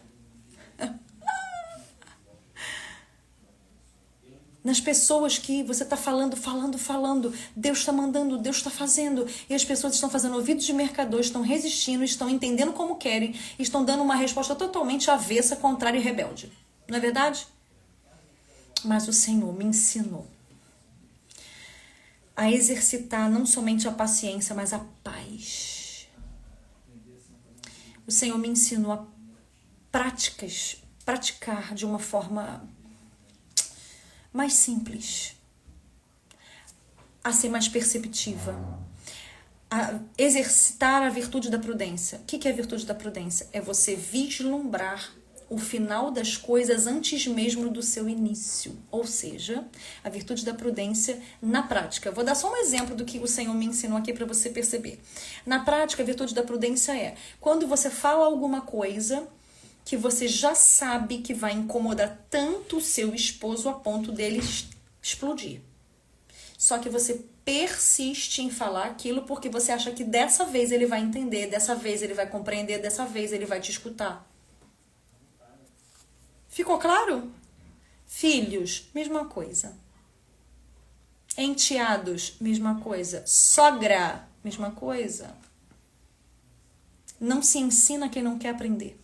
nas pessoas que você está falando, Deus está mandando, Deus está fazendo, e as pessoas estão fazendo ouvidos de mercador, estão resistindo, estão entendendo como querem, estão dando uma resposta totalmente avessa, contrária e rebelde. Não é verdade? Mas o Senhor me ensinou a exercitar não somente a paciência, mas a paz. O Senhor me ensinou a praticar de uma forma mais simples, a ser mais perceptiva, a exercitar a virtude da prudência. O que é a virtude da prudência? É você vislumbrar o final das coisas antes mesmo do seu início. Ou seja, a virtude da prudência na prática. Eu vou dar só um exemplo do que o Senhor me ensinou aqui para você perceber. Na prática, a virtude da prudência é quando você fala alguma coisa que você já sabe que vai incomodar tanto o seu esposo a ponto dele explodir. Só que você persiste em falar aquilo porque você acha que dessa vez ele vai entender, dessa vez ele vai compreender, dessa vez ele vai te escutar. Ficou claro? Filhos, mesma coisa. Enteados, mesma coisa. Sogra, mesma coisa. Não se ensina quem não quer aprender.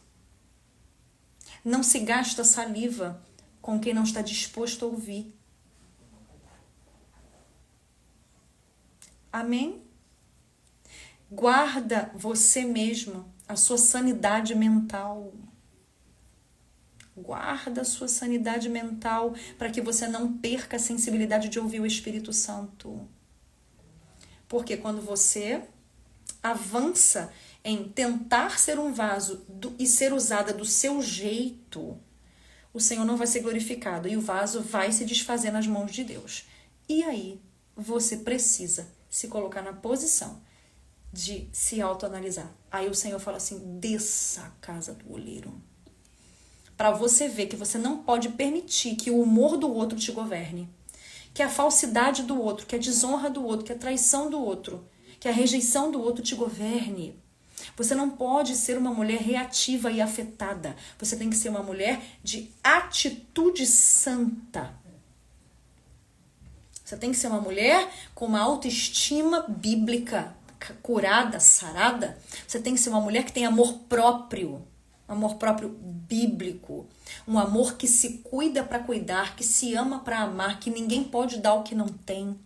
Não se gasta saliva com quem não está disposto a ouvir. Amém? Guarda você mesmo, a sua sanidade mental. Guarda a sua sanidade mental para que você não perca a sensibilidade de ouvir o Espírito Santo. Porque quando você avança em tentar ser um vaso e ser usada do seu jeito, o Senhor não vai ser glorificado e o vaso vai se desfazer nas mãos de Deus. E aí, você precisa se colocar na posição de se autoanalisar. Aí o Senhor fala assim, desça a casa do oleiro. Para você ver que você não pode permitir que o humor do outro te governe. Que a falsidade do outro, que a desonra do outro, que a traição do outro, que a rejeição do outro te governe. Você não pode ser uma mulher reativa e afetada. Você tem que ser uma mulher de atitude santa. Você tem que ser uma mulher com uma autoestima bíblica, curada, sarada. Você tem que ser uma mulher que tem amor próprio bíblico. Um amor que se cuida para cuidar, que se ama para amar, que ninguém pode dar o que não tem.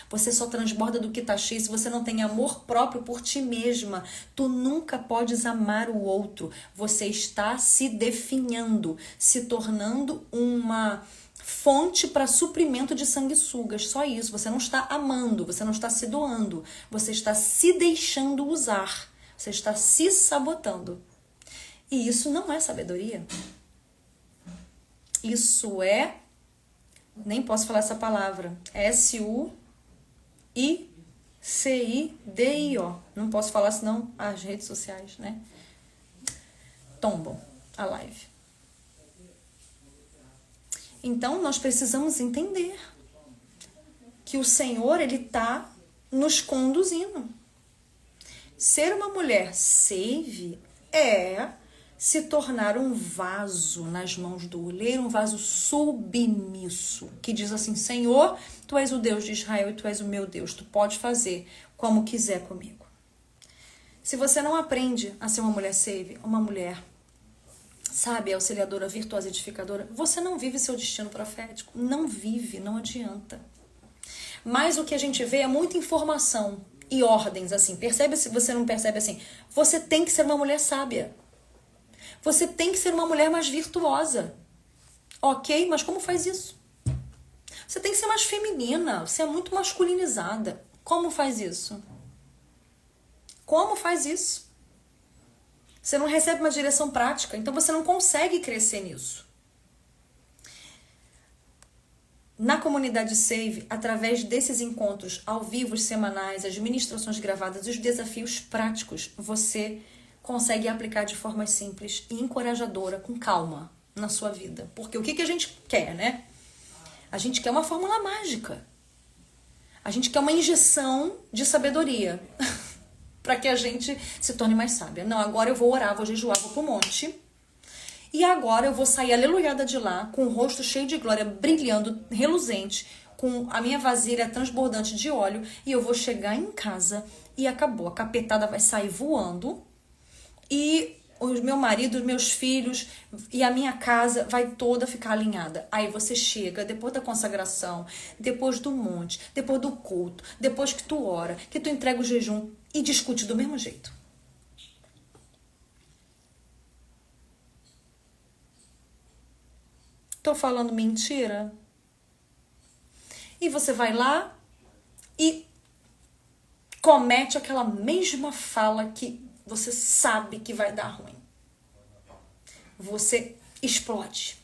Você só transborda do que está cheio se você não tem amor próprio por ti mesma. Tu nunca podes amar o outro. Você está se definhando, se tornando uma fonte para suprimento de sanguessugas. Só isso. Você não está amando, você não está se doando. Você está se deixando usar. Você está se sabotando. E isso não é sabedoria. Isso é... Nem posso falar essa palavra. S-U-I-C-I-D-I-O. Não posso falar, senão as redes sociais, né? Tombam a live. Então, nós precisamos entender que o Senhor, Ele está nos conduzindo. Ser uma mulher save é se tornar um vaso nas mãos do oleiro, um vaso submisso, que diz assim, Senhor, Tu és o Deus de Israel e Tu és o meu Deus, Tu pode fazer como quiser comigo. Se você não aprende a ser uma mulher save, uma mulher sábia, auxiliadora, virtuosa, edificadora, você não vive seu destino profético. Não vive, não adianta. Mas o que a gente vê é muita informação e ordens, assim. Percebe, se você não percebe assim, você tem que ser uma mulher sábia. Você tem que ser uma mulher mais virtuosa. Ok, mas como faz isso? Você tem que ser mais feminina, você é muito masculinizada. Como faz isso? Como faz isso? Você não recebe uma direção prática, então você não consegue crescer nisso. Na comunidade Save, através desses encontros ao vivo, semanais, as ministrações gravadas e os desafios práticos, você consegue aplicar de forma simples e encorajadora, com calma, na sua vida. Porque o que a gente quer, né? A gente quer uma fórmula mágica. A gente quer uma injeção de sabedoria para que a gente se torne mais sábia. Não, agora eu vou orar, vou jejuar, vou pro monte E agora eu vou sair aleluiada de lá, com o rosto cheio de glória, brilhando, reluzente, com a minha vasilha transbordante de óleo, e eu vou chegar em casa e acabou. A capetada vai sair voando e o meu marido, os meus filhos e a minha casa vai toda ficar alinhada. Aí você chega, depois da consagração, depois do monte, depois do culto, depois que tu ora, que tu entrega o jejum e discute do mesmo jeito. Tô falando mentira? E você vai lá e comete aquela mesma fala que você sabe que vai dar ruim. Você explode.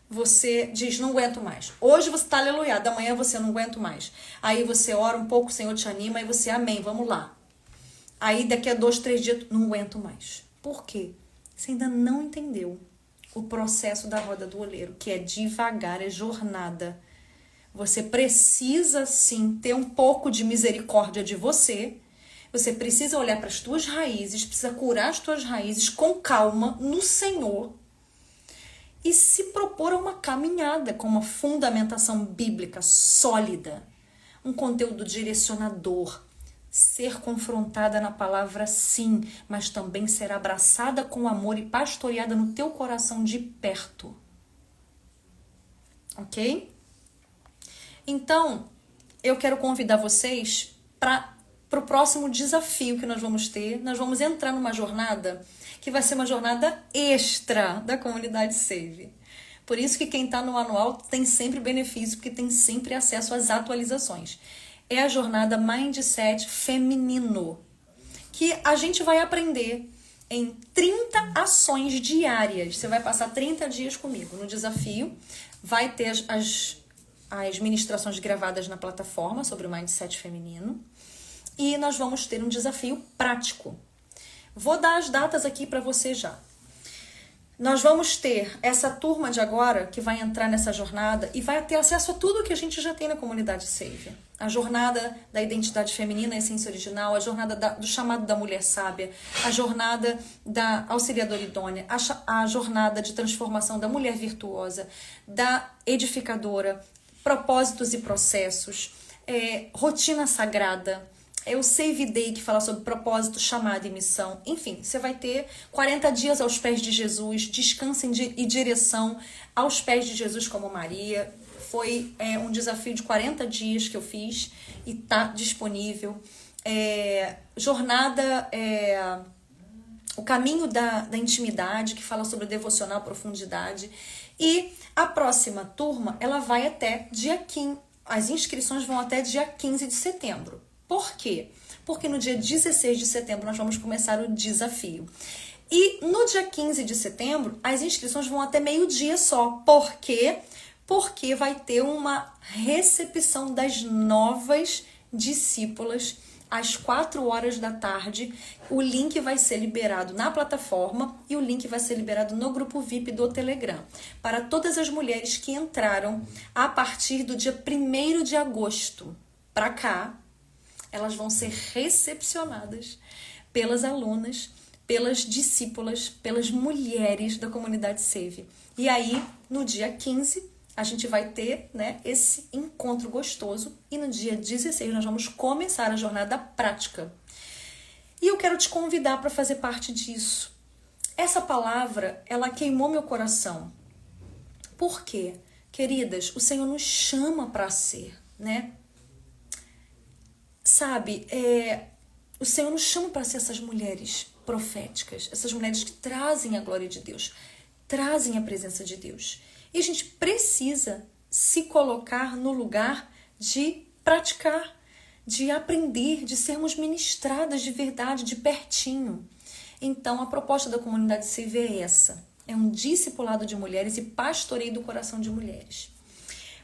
Você diz, não aguento mais. Hoje você tá aleluiado, amanhã você não aguento mais. Aí você ora um pouco, o Senhor te anima, e você, amém, vamos lá. Aí daqui a 2, 3 dias, não aguento mais. Por quê? Você ainda não entendeu o processo da roda do oleiro, que é devagar, é jornada. Você precisa sim ter um pouco de misericórdia de você. Você precisa olhar para as tuas raízes, precisa curar as tuas raízes com calma no Senhor e se propor a uma caminhada com uma fundamentação bíblica sólida, um conteúdo direcionador, ser confrontada na palavra sim, mas também ser abraçada com amor e pastoreada no teu coração de perto. Ok? Então, eu quero convidar vocês para o próximo desafio que nós vamos ter. Nós vamos entrar numa jornada que vai ser uma jornada extra da comunidade Save. Por isso que quem está no anual tem sempre benefício, porque tem sempre acesso às atualizações. É a jornada Mindset Feminino, que a gente vai aprender em 30 ações diárias. Você vai passar 30 dias comigo no desafio. Vai ter as ministrações gravadas na plataforma sobre o Mindset Feminino. E nós vamos ter um desafio prático. Vou dar as datas aqui para você já. Nós vamos ter essa turma de agora que vai entrar nessa jornada e vai ter acesso a tudo que a gente já tem na comunidade Save. A jornada da identidade feminina, a essência original, a jornada do chamado da mulher sábia, a jornada da auxiliadora idônea, a jornada de transformação da mulher virtuosa, da edificadora, propósitos e processos, rotina sagrada, o Save Day que fala sobre propósito, chamado e missão. Enfim, você vai ter 40 dias aos pés de Jesus, descanso e direção aos pés de Jesus como Maria. Foi um desafio de 40 dias que eu fiz e está disponível. Jornada, o caminho da intimidade, que fala sobre devocional, profundidade. E a próxima turma, ela vai até dia 15. As inscrições vão até dia 15 de setembro. Por quê? Porque no dia 16 de setembro nós vamos começar o desafio. E no dia 15 de setembro, as inscrições vão até meio-dia só. Por quê? Porque vai ter uma recepção das novas discípulas às 4 horas da tarde. O link vai ser liberado na plataforma e o link vai ser liberado no grupo VIP do Telegram. Para todas as mulheres que entraram a partir do dia 1º de agosto para cá, elas vão ser recepcionadas pelas alunas, pelas discípulas, pelas mulheres da comunidade Save. E aí, no dia 15, a gente vai ter, né, esse encontro gostoso. E no dia 16, nós vamos começar a jornada prática. E eu quero te convidar para fazer parte disso. Essa palavra, ela queimou meu coração. Por quê? Queridas, o Senhor nos chama para ser, né? Sabe, o Senhor nos chama para ser essas mulheres proféticas, essas mulheres que trazem a glória de Deus, trazem a presença de Deus. E a gente precisa se colocar no lugar de praticar, de aprender, de sermos ministradas de verdade, de pertinho. Então, a proposta da comunidade Save é essa. É um discipulado de mulheres e pastoreio do coração de mulheres.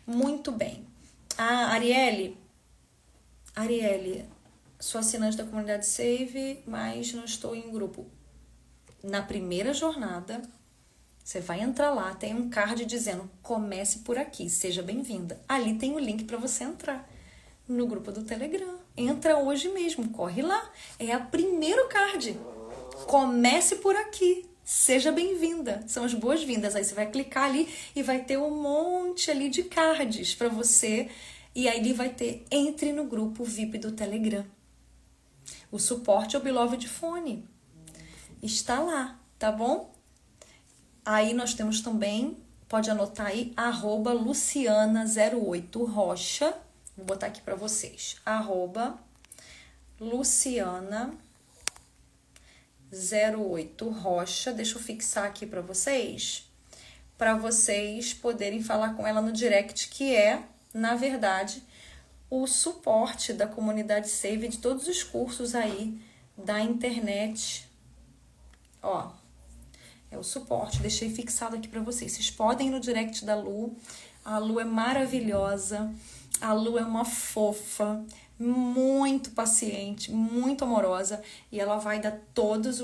Muito bem. Arielle, sou assinante da comunidade Save, mas não estou em grupo. Na primeira jornada, você vai entrar lá, tem um card dizendo comece por aqui, seja bem-vinda. Ali tem o link para você entrar no grupo do Telegram. Entra hoje mesmo, corre lá. É o primeiro card. Comece por aqui. Seja bem-vinda, são as boas-vindas. Aí você vai clicar ali e vai ter um monte ali de cards para você. E aí vai ter, entre no grupo VIP do Telegram. O suporte ao Beloved Fone está lá, tá bom? Aí nós temos também, pode anotar aí, @Luciana08Rocha. Vou botar aqui para vocês. @Luciana08Rocha. Deixa eu fixar aqui para vocês poderem falar com ela no direct, que é, na verdade, o suporte da comunidade Save de todos os cursos aí da internet. Ó, é o suporte. Deixei fixado aqui para vocês. Vocês podem ir no direct da Lu. A Lu é maravilhosa. A Lu é uma fofa, muito paciente, muito amorosa, e ela vai dar todas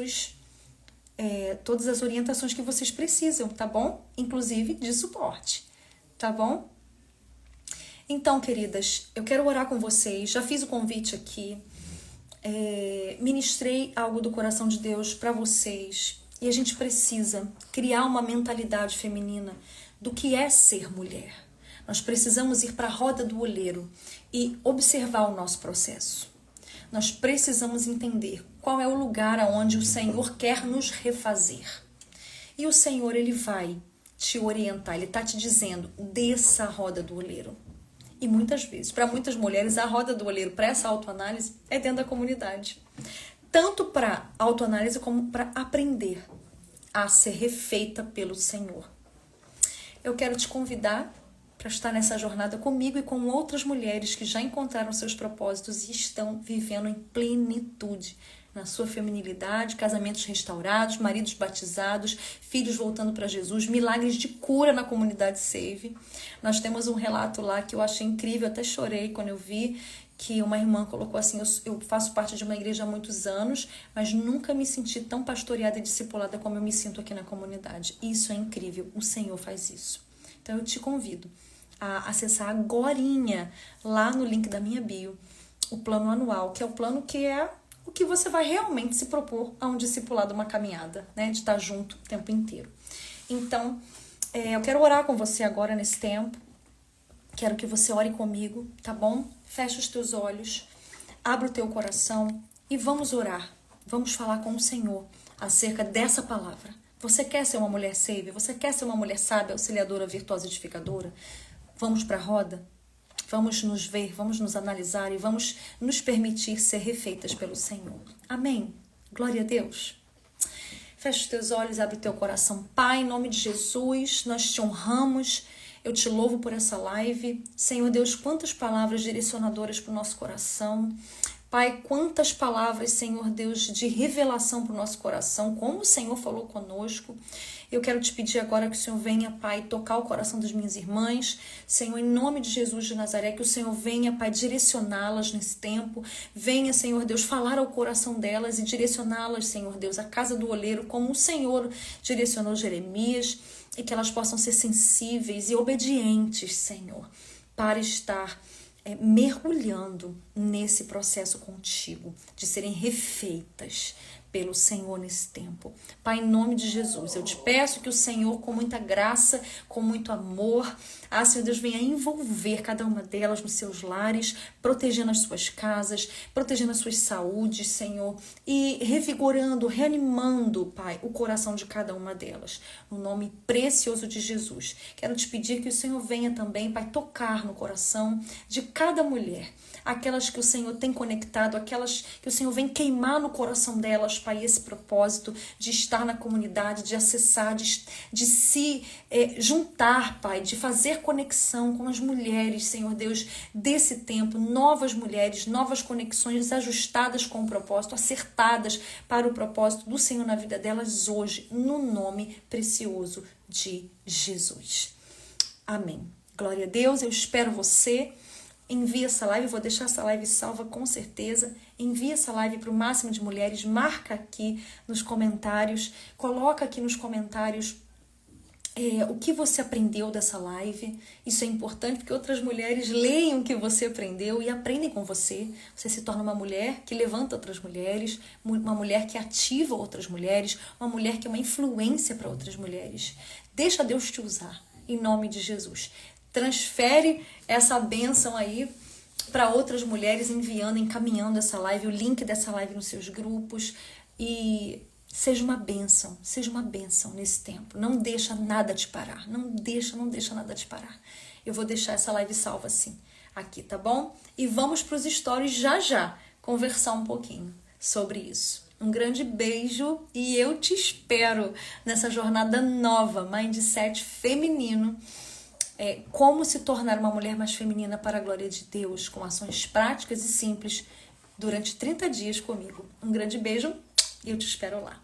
as orientações que vocês precisam, tá bom? Inclusive de suporte, tá bom? Então, queridas, eu quero orar com vocês. Já fiz o convite aqui, ministrei algo do coração de Deus para vocês, e a gente precisa criar uma mentalidade feminina do que é ser mulher. Nós precisamos ir para a roda do olheiro e observar o nosso processo. Nós precisamos entender qual é o lugar aonde o Senhor quer nos refazer. E o Senhor, Ele vai te orientar, Ele está te dizendo, desça a roda do olheiro. E muitas vezes, para muitas mulheres, a roda do olheiro para essa autoanálise é dentro da comunidade. Tanto para autoanálise como para aprender a ser refeita pelo Senhor. Eu quero te convidar para estar nessa jornada comigo e com outras mulheres que já encontraram seus propósitos e estão vivendo em plenitude na sua feminilidade, casamentos restaurados, maridos batizados, filhos voltando para Jesus, milagres de cura na comunidade Save. Nós temos um relato lá que eu achei incrível, até chorei quando eu vi, que uma irmã colocou assim, eu faço parte de uma igreja há muitos anos, mas nunca me senti tão pastoreada e discipulada como eu me sinto aqui na comunidade. Isso é incrível, o Senhor faz isso. Então eu te convido a acessar agorinha, lá no link da minha bio, o plano anual, que é o plano que é o que você vai realmente se propor a um discipulado, uma caminhada, né? De estar junto o tempo inteiro. Então, eu quero orar com você agora nesse tempo. Quero que você ore comigo, tá bom? Fecha os teus olhos, abre o teu coração e vamos orar. Vamos falar com o Senhor acerca dessa palavra. Você quer ser uma mulher Save? Você quer ser uma mulher sábia, auxiliadora, virtuosa, edificadora? Vamos para a roda? Vamos nos ver, vamos nos analisar e vamos nos permitir ser refeitas pelo Senhor. Amém? Glória a Deus. Fecha os teus olhos, abre o teu coração. Pai, em nome de Jesus, nós te honramos. Eu te louvo por essa live. Senhor Deus, quantas palavras direcionadoras para o nosso coração. Pai, quantas palavras, Senhor Deus, de revelação para o nosso coração, como o Senhor falou conosco. Eu quero te pedir agora que o Senhor venha, Pai, tocar o coração das minhas irmãs. Senhor, em nome de Jesus de Nazaré, que o Senhor venha, Pai, direcioná-las nesse tempo. Venha, Senhor Deus, falar ao coração delas e direcioná-las, Senhor Deus, à casa do oleiro, como o Senhor direcionou Jeremias, e que elas possam ser sensíveis e obedientes, Senhor, para estar mergulhando nesse processo contigo, de serem refeitas pelo Senhor nesse tempo. Pai, em nome de Jesus, eu te peço que o Senhor, com muita graça, com muito amor, Senhor Deus, venha envolver cada uma delas nos seus lares, protegendo as suas casas, protegendo as suas saúdes, Senhor, e revigorando, reanimando, Pai, o coração de cada uma delas. No nome precioso de Jesus. Quero te pedir que o Senhor venha também, Pai, tocar no coração de cada mulher, aquelas que o Senhor tem conectado, aquelas que o Senhor vem queimar no coração delas, Pai, esse propósito de estar na comunidade, de acessar, de se juntar, Pai, de fazer conexão com as mulheres, Senhor Deus, desse tempo, novas mulheres, novas conexões ajustadas com o propósito, acertadas para o propósito do Senhor na vida delas hoje, no nome precioso de Jesus. Amém. Glória a Deus, eu espero você. Envia essa live, vou deixar essa live salva com certeza. Envia essa live para o máximo de mulheres, marca aqui nos comentários, coloca aqui nos comentários o que você aprendeu dessa live. Isso é importante porque outras mulheres leem o que você aprendeu e aprendem com você. Você se torna uma mulher que levanta outras mulheres, uma mulher que ativa outras mulheres, uma mulher que é uma influência para outras mulheres. Deixa Deus te usar, em nome de Jesus. Transfere essa bênção aí para outras mulheres, encaminhando essa live, o link dessa live nos seus grupos, e seja uma bênção nesse tempo. Não deixa nada te parar, não deixa nada te parar. Eu vou deixar essa live salva assim, aqui, tá bom? E vamos para os stories já, conversar um pouquinho sobre isso. Um grande beijo e eu te espero nessa jornada nova, Mindset feminino. Como se tornar uma mulher mais feminina para a glória de Deus, com ações práticas e simples, durante 30 dias comigo. Um grande beijo e eu te espero lá.